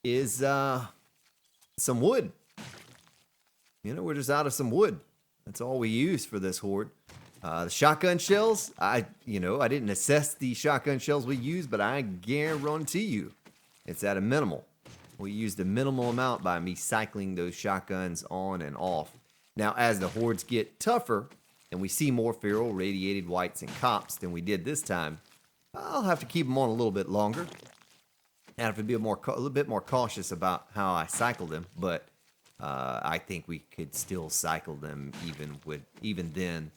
is some wood. We're just out of some wood. That's all we use for this horde. The shotgun shells, I didn't assess the shotgun shells we use, but I guarantee you it's at a minimal. We used a minimal amount by me cycling those shotguns on and off. Now, as the hordes get tougher and we see more feral, radiated whites and cops than we did this time, I'll have to keep them on a little bit longer. I have to be a little bit more cautious about how I cycle them, but I think we could still cycle them even then,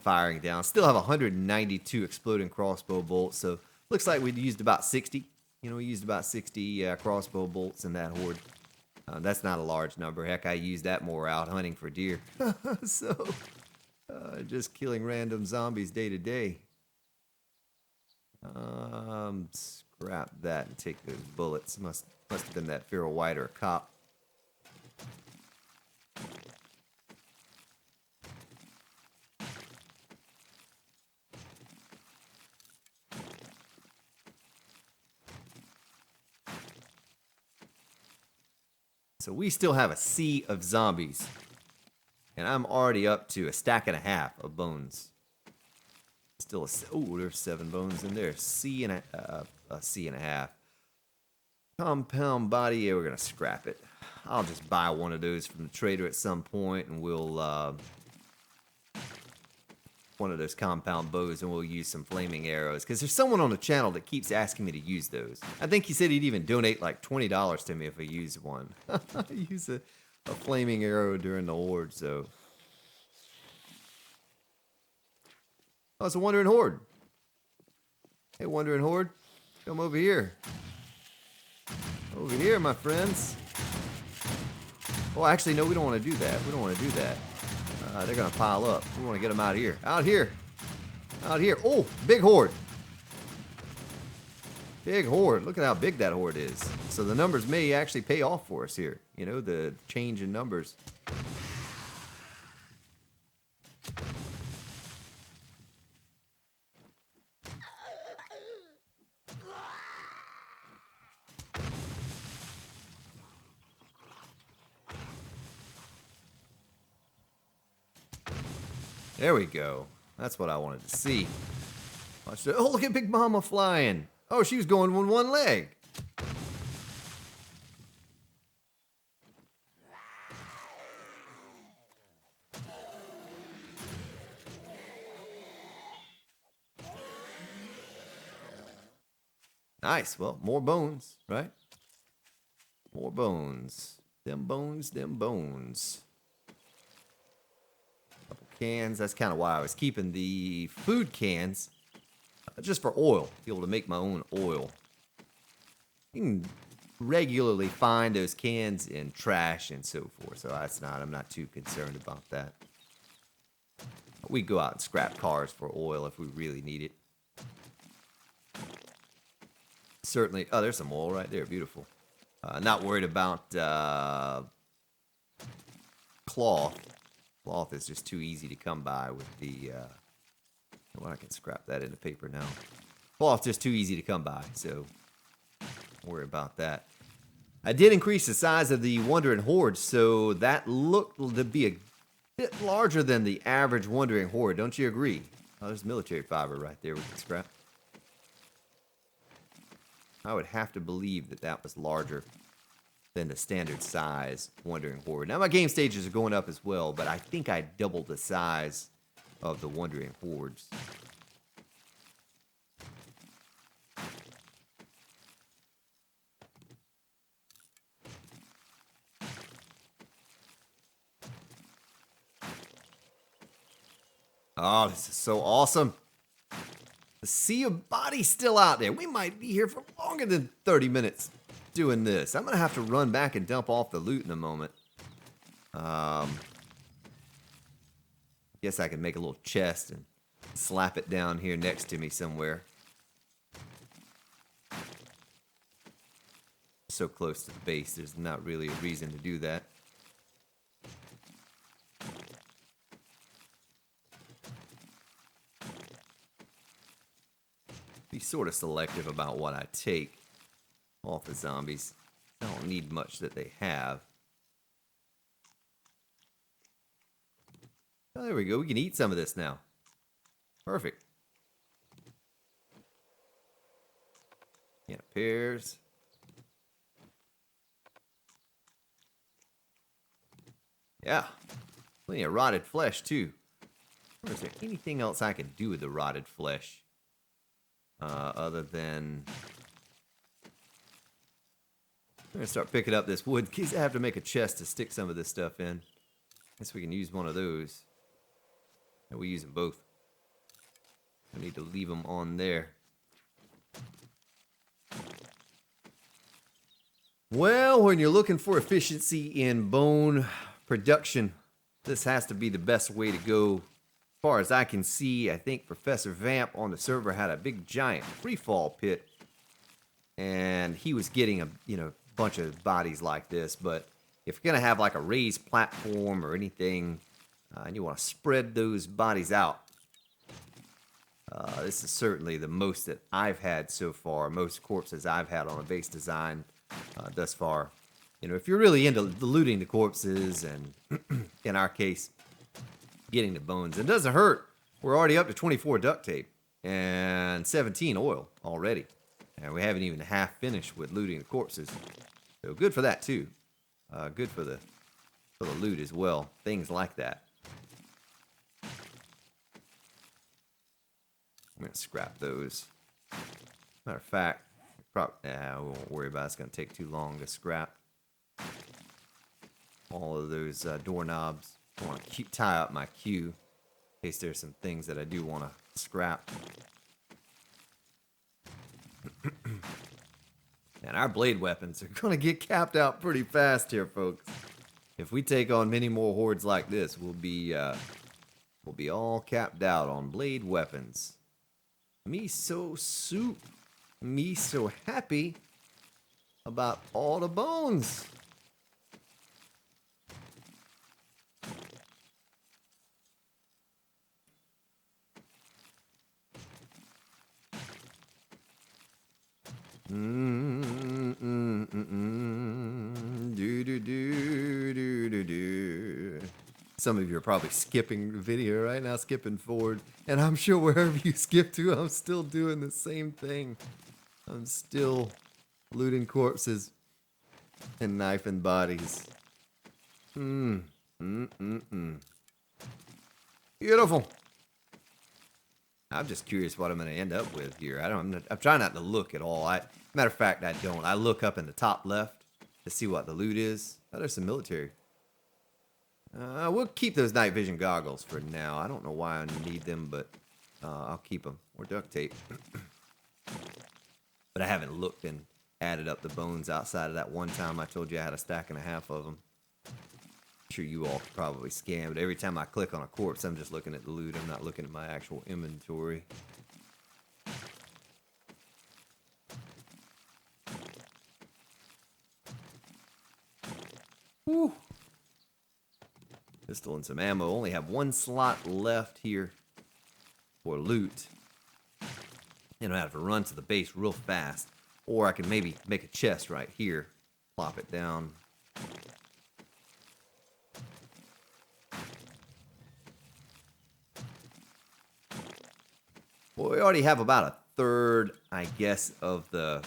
firing down. Still have 192 exploding crossbow bolts, so looks like we used about 60. We used about 60 crossbow bolts in that horde. That's not a large number. Heck, I used that more out hunting for deer. So, just killing random zombies day to day. Scrap that and take those bullets. Must have been that feral white or cop. So we still have a sea of zombies. And I'm already up to a stack and a half of bones. Still there's 7 bones in there. A C and a half. Compound body, yeah, we're gonna scrap it. I'll just buy one of those from the trader at some point, and we'll one of those compound bows, and we'll use some flaming arrows. Because there's someone on the channel that keeps asking me to use those. I think he said he'd even donate like $20 to me if I use one. Use a flaming arrow during the horde, so. Oh, it's a wandering horde. Hey, wandering horde, come over here. Over here, my friends. Oh, actually, no, we don't want to do that. We don't want to do that. They're going to pile up. We want to get them out of here. Out here. Out here. Oh, big horde. Big horde. Look at how big that horde is. So the numbers may actually pay off for us here. The change in numbers. There we go. That's what I wanted to see. Watch the, oh, look at Big Mama flying. Oh, she was going with one leg. Nice. Well, more bones, right? More bones. Them bones, them bones. Cans. That's kind of why I was keeping the food cans just for oil, be able to make my own oil. You can regularly find those cans in trash and so forth, so I'm not too concerned about that. We go out and scrap cars for oil if we really need it. Certainly. Oh, there's some oil right there. Beautiful. Not worried about cloth. Cloth is just too easy to come by with the, well, I can scrap that into paper now. Cloth just too easy to come by, so don't worry about that. I did increase the size of the Wandering Horde, so that looked to be a bit larger than the average Wandering Horde. Don't you agree? Oh, there's military fiber right there we can scrap. I would have to believe that that was larger than the standard size Wandering Horde. Now my game stages are going up as well, but I think I doubled the size of the Wandering Hordes. Oh, this is so awesome. The sea of bodies still out there. We might be here for longer than 30 minutes doing this. I'm going to have to run back and dump off the loot in a moment. Guess I can make a little chest and slap it down here next to me somewhere. So close to the base, there's not really a reason to do that. Be sort of selective about what I take off the zombies. I don't need much that they have. Oh, there we go. We can eat some of this now. Perfect. Yeah, pears. Yeah. Plenty of rotted flesh, too. Or is there anything else I can do with the rotted flesh? Other than... I'm going to start picking up this wood in case I have to make a chest to stick some of this stuff in. Guess we can use one of those. And we use them both. I need to leave them on there. Well, when you're looking for efficiency in bone production, this has to be the best way to go. As far as I can see, I think Professor Vamp on the server had a big giant freefall pit. And he was getting a, bunch of bodies like this. But if you're going to have like a raised platform or anything, and you want to spread those bodies out, this is certainly the most that I've had so far. Most corpses I've had on a base design thus far. If you're really into looting the corpses and, in our case, getting the bones, it doesn't hurt. We're already up to 24 duct tape and 17 oil already. And we haven't even half finished with looting the corpses. So good for that, too. Good for the loot as well. Things like that. I'm going to scrap those. Matter of fact, we won't worry about it. It's going to take too long to scrap all of those doorknobs. I want to tie up my queue in case there's some things that I do want to scrap. And our blade weapons are going to get capped out pretty fast here, folks. If we take on many more hordes like this, we'll be all capped out on blade weapons. Me so happy about all the bones. Some of you are probably skipping the video right now, skipping forward. And I'm sure wherever you skip to, I'm still doing the same thing. I'm still looting corpses and knifing bodies. Beautiful. I'm just curious what I'm going to end up with here. I'm trying not to look at all. Matter of fact, I don't. I look up in the top left to see what the loot is. Oh, there's some military. We'll keep those night vision goggles for now. I don't know why I need them, but I'll keep them. Or duct tape. But I haven't looked and added up the bones outside of that one time I told you I had a stack and a half of them. I'm sure you all could probably scan, but every time I click on a corpse, I'm just looking at the loot. I'm not looking at my actual inventory. Whew. Pistol and some ammo. Only have one slot left here for loot. I have to run to the base real fast. Or I can maybe make a chest right here. Plop it down. Well, we already have about a third, I guess, of the...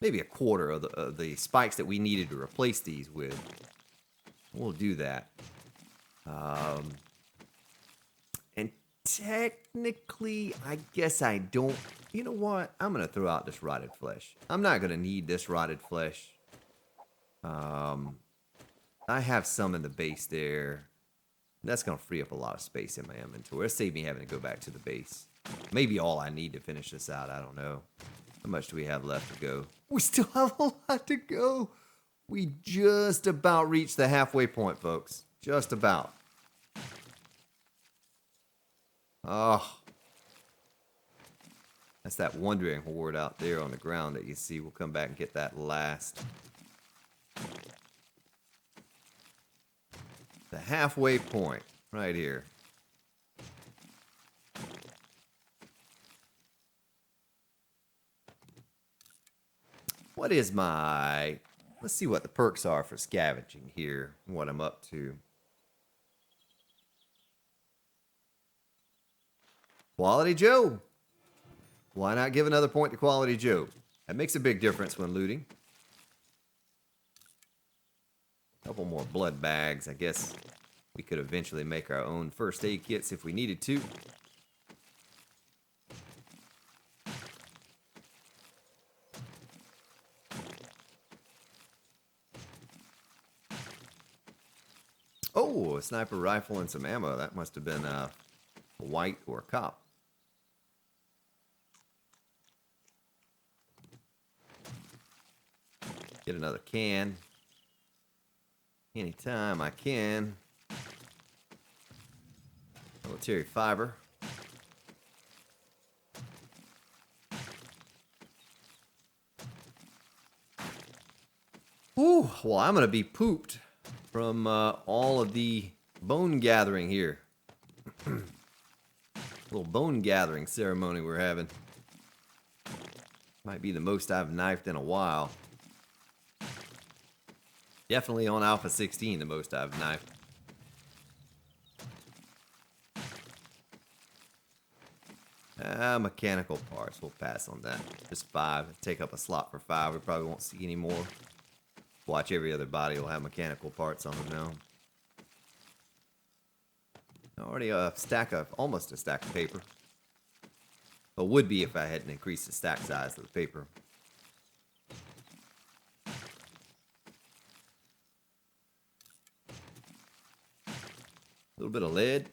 maybe a quarter of the spikes that we needed to replace these with. We'll do that. And technically, I guess I don't... You know what? I'm going to throw out this rotted flesh. I'm not going to need this rotted flesh. I have some in the base there. That's going to free up a lot of space in my inventory. It'll save me having to go back to the base. Maybe all I need to finish this out. I don't know. How much do we have left to go? We still have a lot to go. We just about reached the halfway point, folks. Just about. Oh. That's that wandering horde out there on the ground that you see. We'll come back and get that last. The halfway point, right here. What is my... Let's see what the perks are for scavenging here. What I'm up to. Quality Joe. Why not give another point to Quality Joe? That makes a big difference when looting. Couple more blood bags. I guess we could eventually make our own first aid kits if we needed to. Oh, a sniper rifle and some ammo. That must have been a white or a cop. Get another can. Anytime I can. Military fiber. Ooh, well, I'm going to be pooped from all of the bone gathering here. Little bone gathering ceremony we're having. Might be the most I've knifed in a while. Definitely on Alpha 16, the most I've knifed. Mechanical parts, we'll pass on that. Just 5. Take up a slot for 5. We probably won't see any more. Watch, every other body will have mechanical parts on them now. Already a stack of, almost a stack of paper. But would be if I hadn't increased the stack size of the paper. A little bit of lead.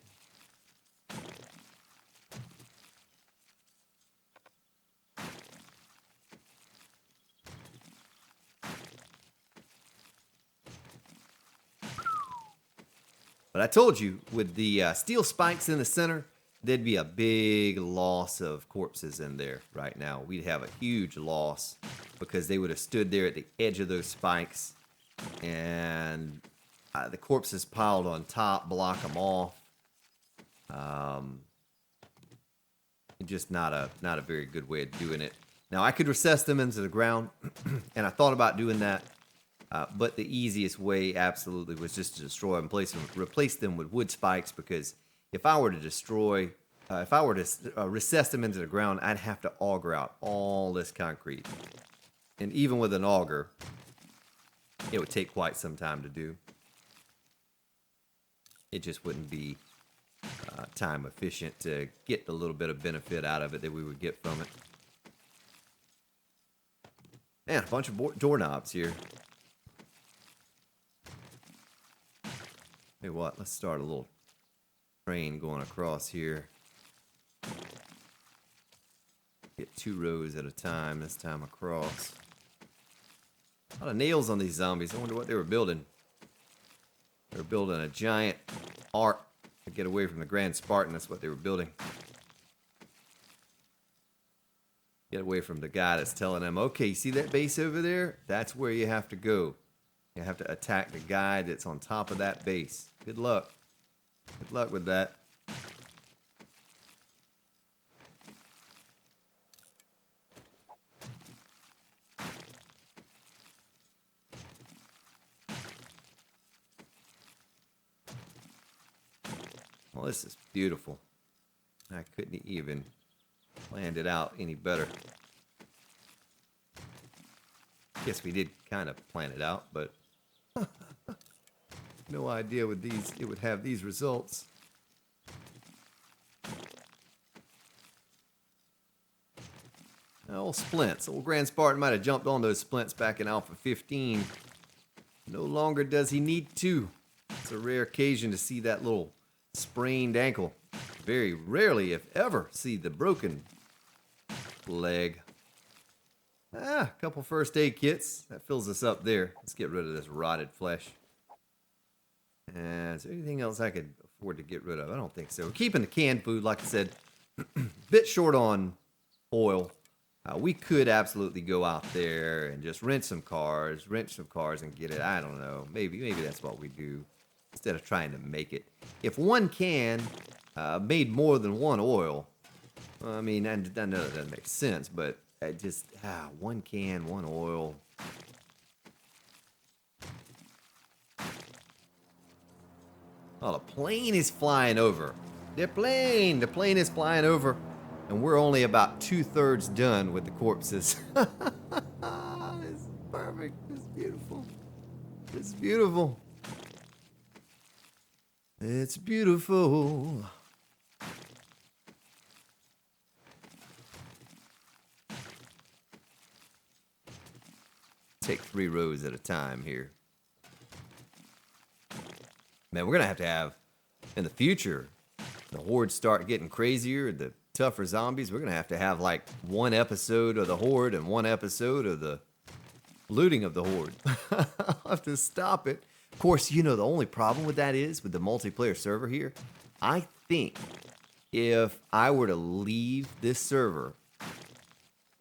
But I told you, with the steel spikes in the center, there'd be a big loss of corpses in there right now. We'd have a huge loss because they would have stood there at the edge of those spikes, and the corpses piled on top block them off. Just not a very good way of doing it. Now, I could recess them into the ground, and I thought about doing that. But the easiest way, absolutely, was just to destroy them, replace them with wood spikes. Because if I were to destroy, if I were to recess them into the ground, I'd have to auger out all this concrete, and even with an auger, it would take quite some time to do. It just wouldn't be time efficient to get the little bit of benefit out of it that we would get from it. Man, a bunch of doorknobs here. Hey, what? Let's start a little train going across here. Get 2 rows at a time this time across. A lot of nails on these zombies. I wonder what they were building. They were building a giant ark to get away from the Grand Spartan. That's what they were building. Get away from the guy that's telling them, okay, see that base over there? That's where you have to go. You have to attack the guy that's on top of that base. Good luck. Good luck with that. Well, this is beautiful. I couldn't even planned it out any better. Guess we did kind of plan it out, but no idea with these it would have these results. Old splints. Old Grand Spartan might have jumped on those splints back in Alpha 15. No longer does he need to. It's a rare occasion to see that little sprained ankle. Very rarely, if ever, see the broken leg. A couple first aid kits. That fills us up there. Let's get rid of this rotted flesh. Is there anything else I could afford to get rid of? I don't think so. We're keeping the canned food, like I said. Bit short on oil. We could absolutely go out there and just rent some cars and get it. I don't know. Maybe that's what we do instead of trying to make it. If one can made more than one oil, I mean, I know that doesn't make sense, but just one can, one oil. Oh, the plane is flying over. The plane is flying over, and we're only about 2/3 done with the corpses. It's perfect. It's beautiful. It's beautiful. It's beautiful. Take 3 rows at a time here. Man, we're gonna have in the future, the hordes start getting crazier, the tougher zombies. We're gonna have like 1 episode of the horde and 1 episode of the looting of the horde. I'll have to stop it. Of course, you know, the only problem with that is with the multiplayer server here. I think if I were to leave this server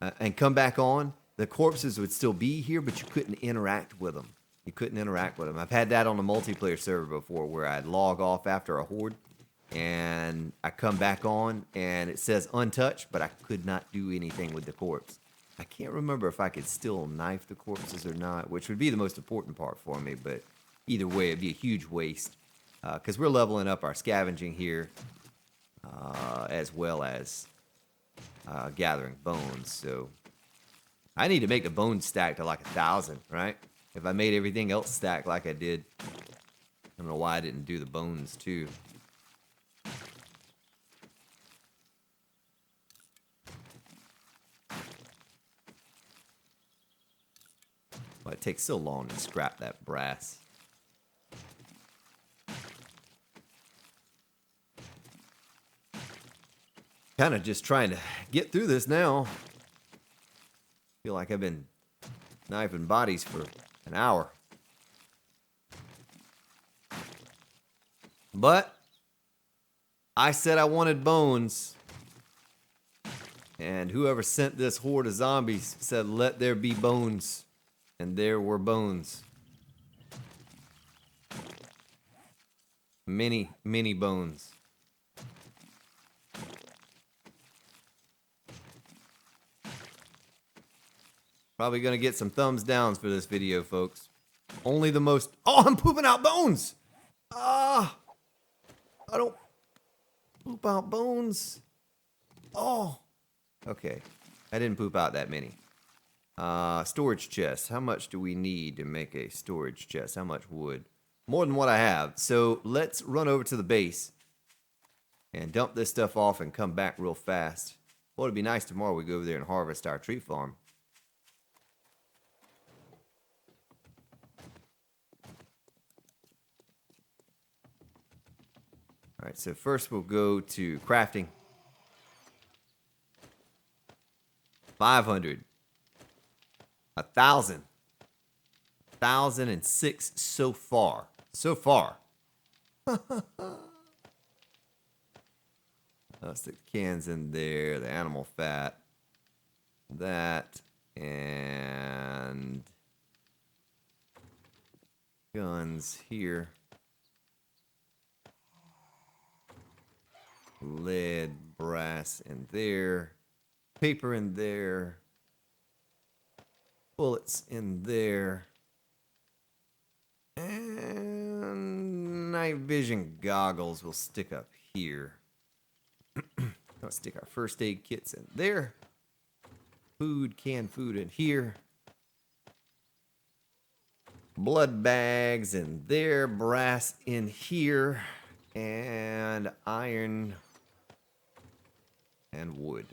and come back on, the corpses would still be here, but you couldn't interact with them. You couldn't interact with them. I've had that on the multiplayer server before where I'd log off after a horde and I come back on and it says untouched, but I could not do anything with the corpse. I can't remember if I could still knife the corpses or not, which would be the most important part for me, but either way, it'd be a huge waste because we're leveling up our scavenging here as well as gathering bones. So I need to make the bones stack to like 1,000, right? If I made everything else stack like I did, I don't know why I didn't do the bones too. Why it takes so long to scrap that brass. Kind of just trying to get through this now. Feel like I've been knifing bodies for an hour. But I said I wanted bones. And whoever sent this horde of zombies said, let there be bones. And there were bones. Many, many bones. Probably gonna get some thumbs downs for this video, folks. Only the most... Oh, I'm pooping out bones! Ah! I don't poop out bones. Oh! Okay. I didn't poop out that many. Storage chest. How much do we need to make a storage chest? How much wood? More than what I have. So let's run over to the base and dump this stuff off and come back real fast. Well, it'd be nice tomorrow we go over there and harvest our tree farm. Alright, so first we'll go to crafting. 500. 1,000. 1,006 so far. So far. Let's stick the cans in there, the animal fat, that, and guns here. Lead, brass in there, paper in there, bullets in there, and night vision goggles will stick up here. Let's stick our first aid kits in there. Food, canned food in here. Blood bags in there, brass in here, and iron and wood.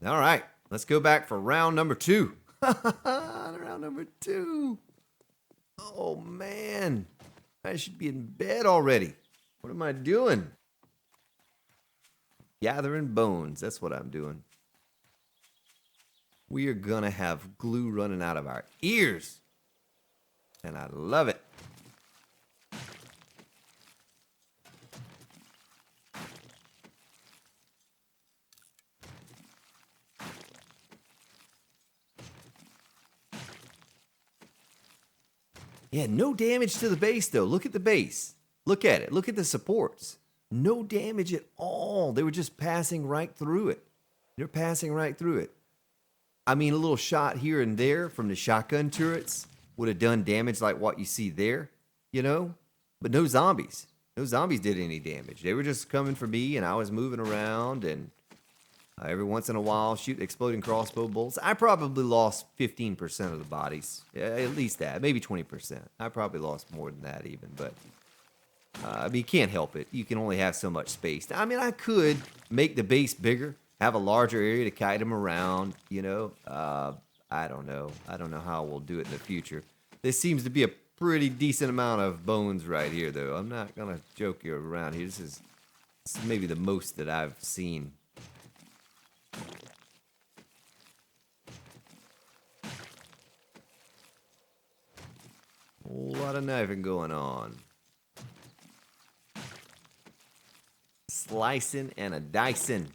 All right, let's go back for round number 2. Round number 2. Oh, man. I should be in bed already. What am I doing? Gathering bones. That's what I'm doing. We are going to have glue running out of our ears. And I love it. Yeah, no damage to the base, though. Look at the base. Look at it. Look at the supports. No damage at all. They were just passing right through it. They're passing right through it. I mean, a little shot here and there from the shotgun turrets would have done damage like what you see there, you know? But no zombies. No zombies did any damage. They were just coming for me, and I was moving around, and every once in a while, shoot exploding crossbow bolts. I probably lost 15% of the bodies. Yeah, at least that. Maybe 20%. I probably lost more than that even, but I mean, you can't help it. You can only have so much space. I mean, I could make the base bigger, have a larger area to kite them around, you know. I don't know. I don't know how we'll do it in the future. This seems to be a pretty decent amount of bones right here, though. I'm not going to joke you around here. This is maybe the most that I've seen. A lot of knifing going on. Slicing and a dicing.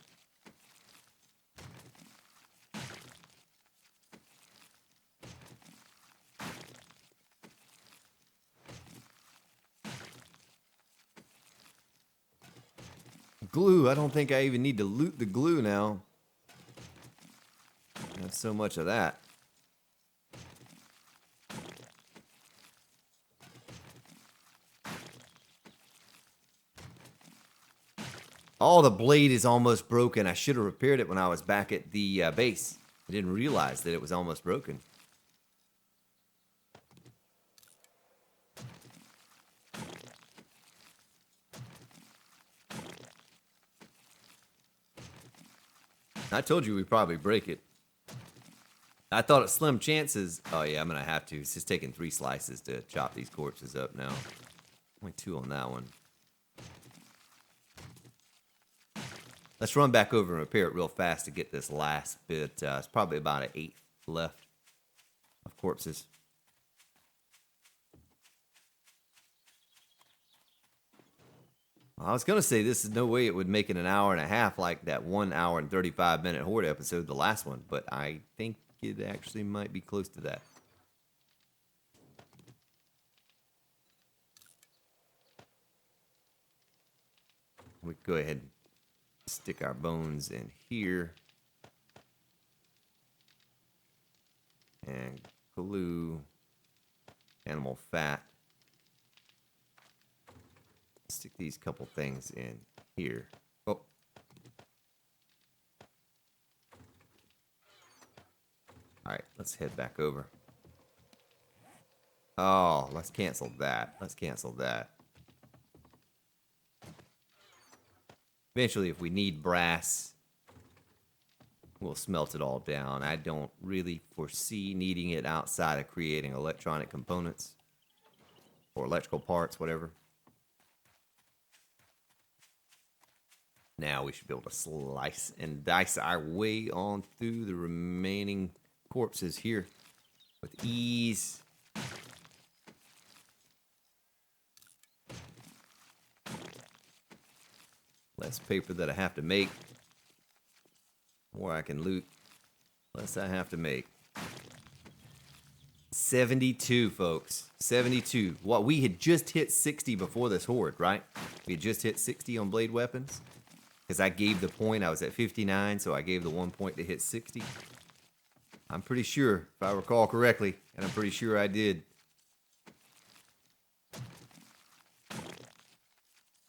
Glue. I don't think I even need to loot the glue now. I have so much of that. Oh, the blade is almost broken. I should have repaired it when I was back at the base. I didn't realize that it was almost broken. I told you we'd probably break it. I thought it slim chances. Oh yeah, I'm gonna have to. It's just taking 3 slices to chop these corpses up now. Only 2 on that one. Let's run back over and repair it real fast to get this last bit. It's probably about an 1/8 left of corpses. I was going to say this is no way it would make it an hour and a half like that 1 hour and 35-minute Horde episode, the last one, but I think it actually might be close to that. We go ahead and stick our bones in here. And glue animal fat. Stick these couple things in here. Oh. Alright, let's head back over. Oh, let's cancel that. Let's cancel that. Eventually, if we need brass, we'll smelt it all down. I don't really foresee needing it outside of creating electronic components or electrical parts, whatever. Now we should be able to slice and dice our way on through the remaining corpses here with ease. Less paper that I have to make. More I can loot. Less I have to make. 72, folks. 72. What, we had just hit 60 before this horde, right? We had just hit 60 on blade weapons. Because I gave the point, I was at 59, so I gave the 1 point to hit 60. I'm pretty sure, if I recall correctly, and I'm pretty sure I did.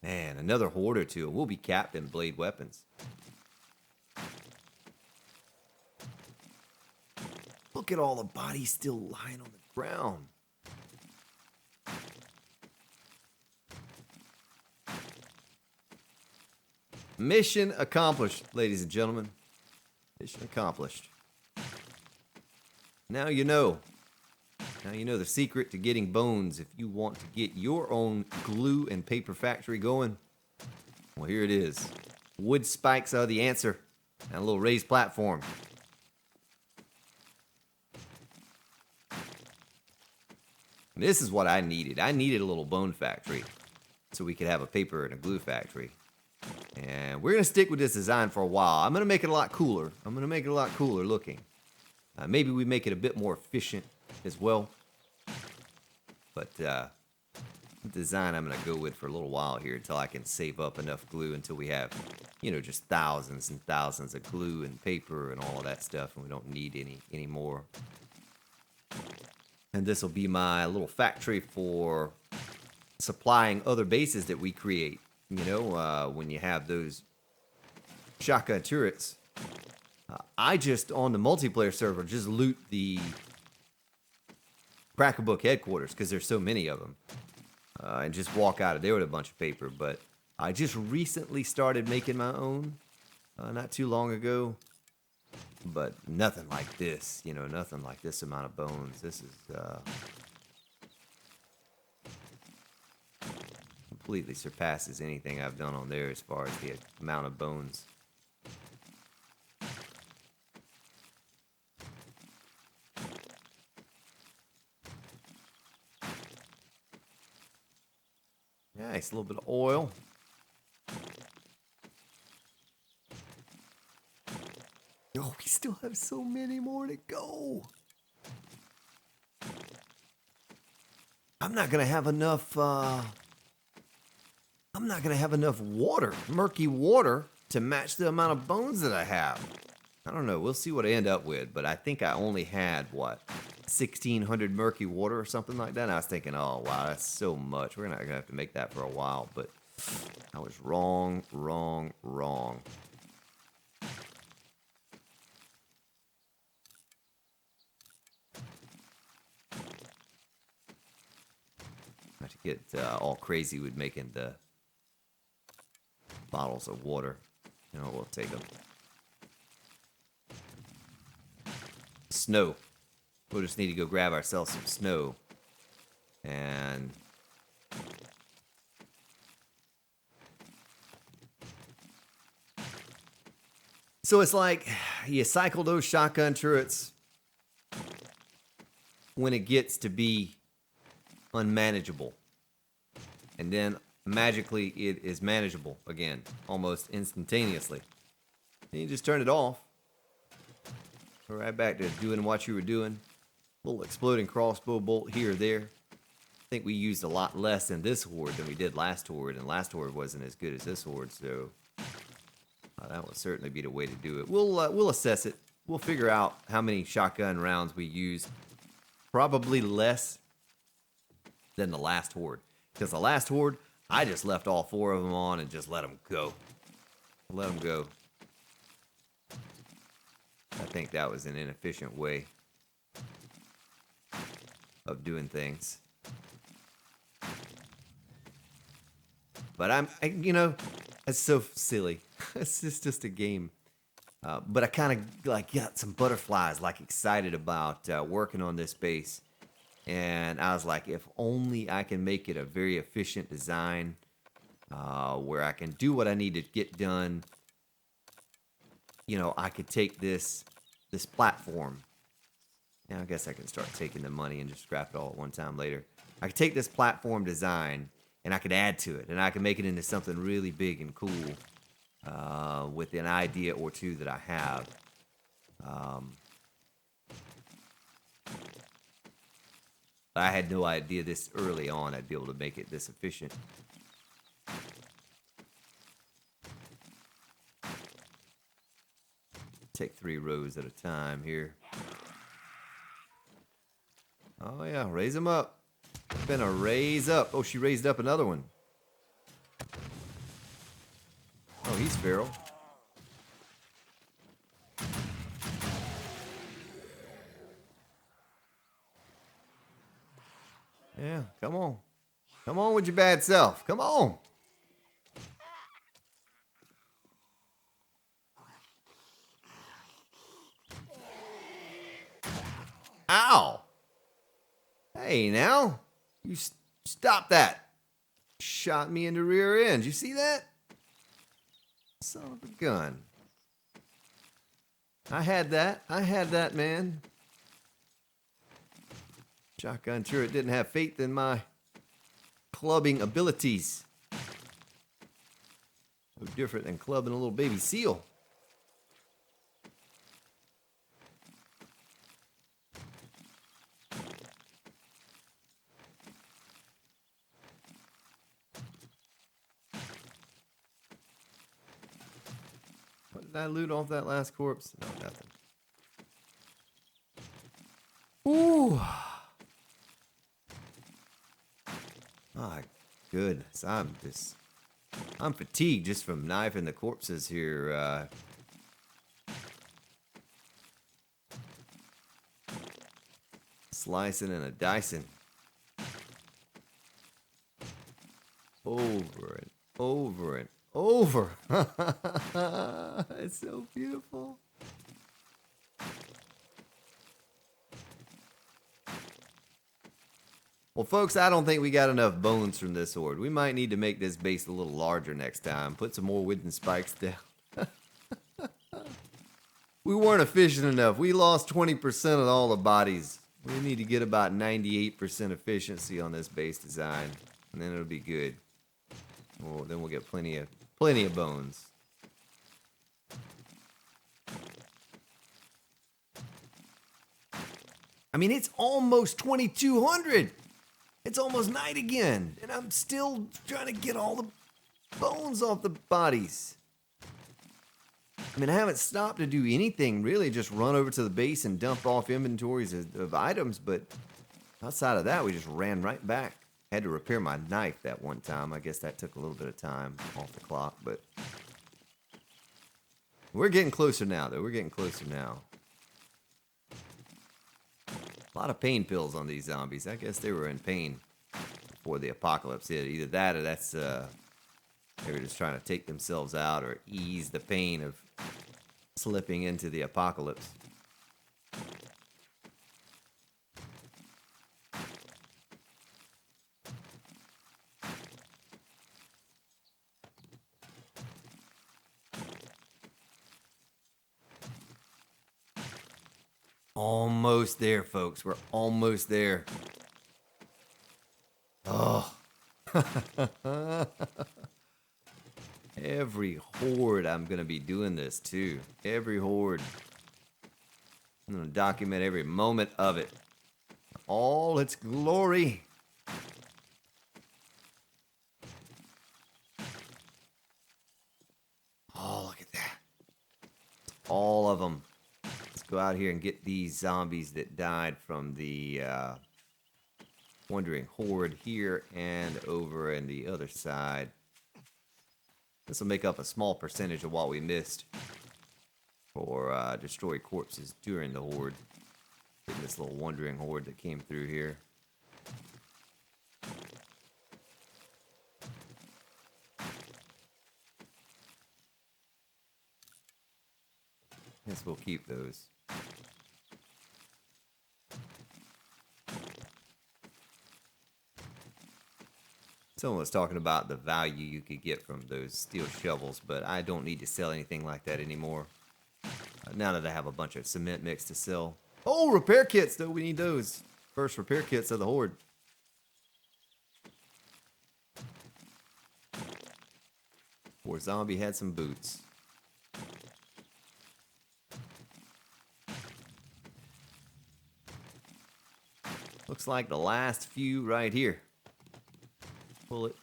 Man, another horde or two, we'll be capped in blade weapons. Look at all the bodies still lying on the ground. Mission accomplished, ladies and gentlemen. Mission accomplished. Now you know. Now you know the secret to getting bones if you want to get your own glue and paper factory going. Well, here it is. Wood spikes are the answer. And a little raised platform. And this is what I needed. I needed a little bone factory so we could have a paper and a glue factory. And we're going to stick with this design for a while. I'm going to make it a lot cooler. I'm going to make it a lot cooler looking. Maybe we make it a bit more efficient as well. But the design I'm going to go with for a little while here until I can save up enough glue until we have, you know, just thousands and thousands of glue and paper and all of that stuff. And we don't need any more. And this will be my little factory for supplying other bases that we create. You know, when you have those shotgun turrets. I just, on the multiplayer server, just loot the Crackerbook headquarters because there's so many of them. and just walk out of there with a bunch of paper. But I just recently started making my own, not too long ago. But nothing like this, you know, nothing like this amount of bones. This is completely surpasses anything I've done on there as far as the amount of bones. Nice, a little bit of oil. Oh, we still have so many more to go. I'm not gonna have enough. I'm not gonna have enough water, murky water, to match the amount of bones that I have. I don't know. We'll see what I end up with, but I think I only had what 1,600 murky water or something like that. And I was thinking, oh wow, that's so much. We're not gonna have to make that for a while. But I was wrong, wrong, wrong. I have to get all crazy with making the bottles of water. You know, we'll take them. Snow. We'll just need to go grab ourselves some snow. And so it's like you cycle those shotgun turrets when it gets to be unmanageable. And then magically it is manageable again, almost instantaneously. Then you just turn it off. Go right back to doing what you were doing. Little exploding crossbow bolt here or there. I think we used a lot less in this horde than we did last horde, and last horde wasn't as good as this horde, so that would certainly be the way to do it. We'll assess it. We'll figure out how many shotgun rounds we used. Probably less than the last horde, because the last horde I just left all 4 of them on and just let them go. Let them go. I think that was an inefficient way of doing things. But you know, it's so silly. It's just a game. But I kind of like got some butterflies, like excited about working on this base. And I was like, if only I can make it a very efficient design where I can do what I need to get done. You know, I could take this platform. Now I guess I can start taking the money and just scrap it all at one time later. I could take this platform design and I could add to it, and I could make it into something really big and cool with an idea or two that I have. I had no idea this early on I'd be able to make it this efficient. Take 3 rows at a time here. Oh yeah, raise them up. Gonna raise up. Oh, she raised up another one. Oh, he's feral. Yeah, come on. Come on with your bad self. Come on. Ow. Hey, now. You stop that. Shot me in the rear end. You see that? Son of a gun. I had that. I had that, man. Shotgun turret didn't have faith in my clubbing abilities. No different than clubbing a little baby seal. What did I loot off that last corpse? No, nothing. Ooh. My goodness, I'm fatigued just from knifing the corpses here. Slicing and a dicing. over and over and over. It's so beautiful. Well, folks, I don't think we got enough bones from this horde. We might need to make this base a little larger next time. Put some more wooden spikes down. We weren't efficient enough. We lost 20% of all the bodies. We need to get about 98% efficiency on this base design, and then it'll be good. Well, then we'll get plenty of bones. I mean, it's almost 2200. It's almost night again, and I'm still trying to get all the bones off the bodies. I mean, I haven't stopped to do anything, really, just run over to the base and dump off inventories of items, but outside of that, we just ran right back. Had to repair my knife that one time. I guess that took a little bit of time off the clock, but we're getting closer now, though. We're getting closer now. A lot of pain pills on these zombies. I guess they were in pain before the apocalypse hit. Either that or that's they were just trying to take themselves out or ease the pain of slipping into the apocalypse. Almost there, folks. We're almost there. Oh. Every horde, I'm going to be doing this too. Every horde. I'm going to document every moment of it. All its glory. Oh, look at that. All of them. Let's go out here and get these zombies that died from the Wandering Horde here and over in the other side. This will make up a small percentage of what we missed for destroyed corpses during the horde. Getting this little wandering horde that came through here. Guess we'll keep those. Someone was talking about the value you could get from those steel shovels, but I don't need to sell anything like that anymore. Now that I have a bunch of cement mix to sell. Oh, repair kits, though. We need those. First repair kits of the horde. Poor zombie had some boots. Looks like the last few right here. Bullet,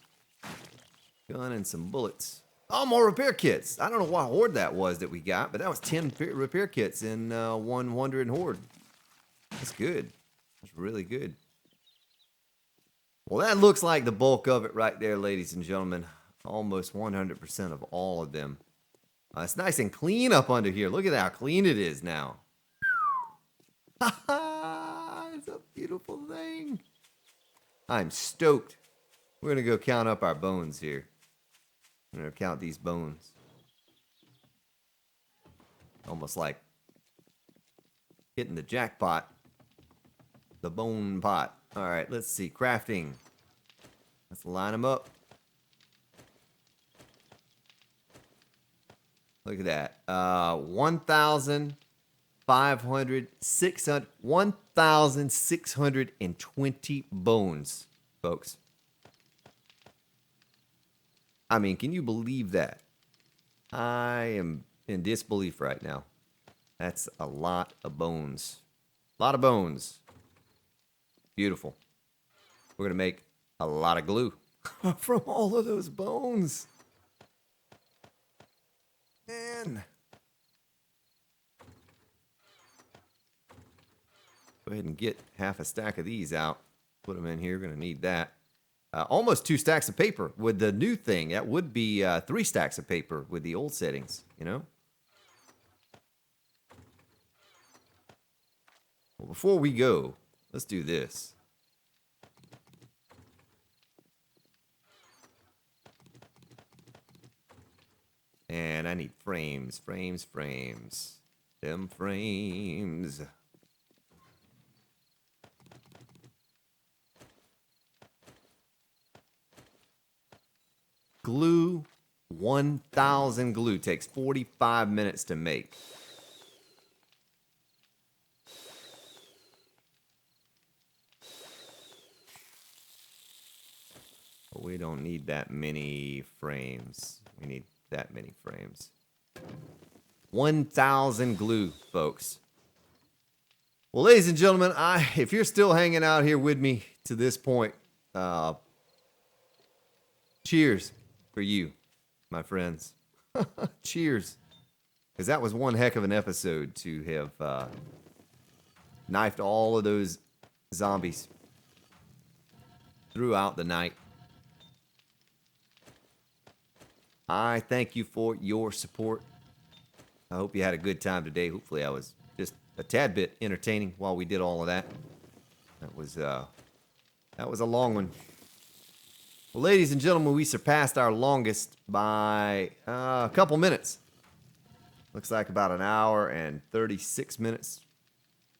gun, and some bullets. Oh, more repair kits. I don't know what horde that was that we got, but that was 10 repair kits in one wandering horde. That's good. That's really good. Well, that looks like the bulk of it right there, ladies and gentlemen. Almost 100% of all of them. It's nice and clean up under here. Look at how clean it is now. It's a beautiful thing. I'm stoked. We're going to go count up our bones here. I'm going to count these bones. Almost like hitting the jackpot. The bone pot. All right, let's see. Crafting. Let's line them up. Look at that. 1,620 bones, folks. I mean, can you believe that? I am in disbelief right now. That's a lot of bones. A lot of bones. Beautiful. We're going to make a lot of glue from all of those bones. Man. Go ahead and get half a stack of these out. Put them in here. We're going to need that. Almost 2 stacks of paper with the new thing. That would be 3 stacks of paper with the old settings, you know? Well, before we go, let's do this. And I need frames, frames, frames. Them frames. Glue, 1,000 glue. Takes 45 minutes to make. But we don't need that many frames. We need that many frames. 1,000 glue, folks. Well, ladies and gentlemen, if you're still hanging out here with me to this point, cheers for you, my friends. Cheers. Because that was one heck of an episode to have knifed all of those zombies throughout the night. I thank you for your support. I hope you had a good time today. Hopefully I was just a tad bit entertaining while we did all of that. That was a long one. Well, ladies and gentlemen, we surpassed our longest by a couple minutes. Looks like about an hour and 36 minutes,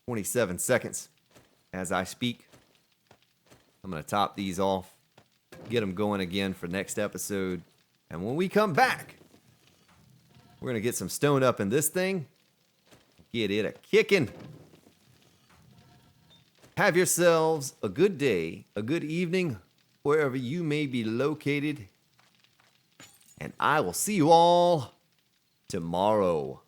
27 seconds as I speak. I'm going to top these off, get them going again for next episode. And when we come back, we're going to get some stone up in this thing. Get it a-kicking. Have yourselves a good day, a good evening, wherever you may be located. And I will see you all tomorrow.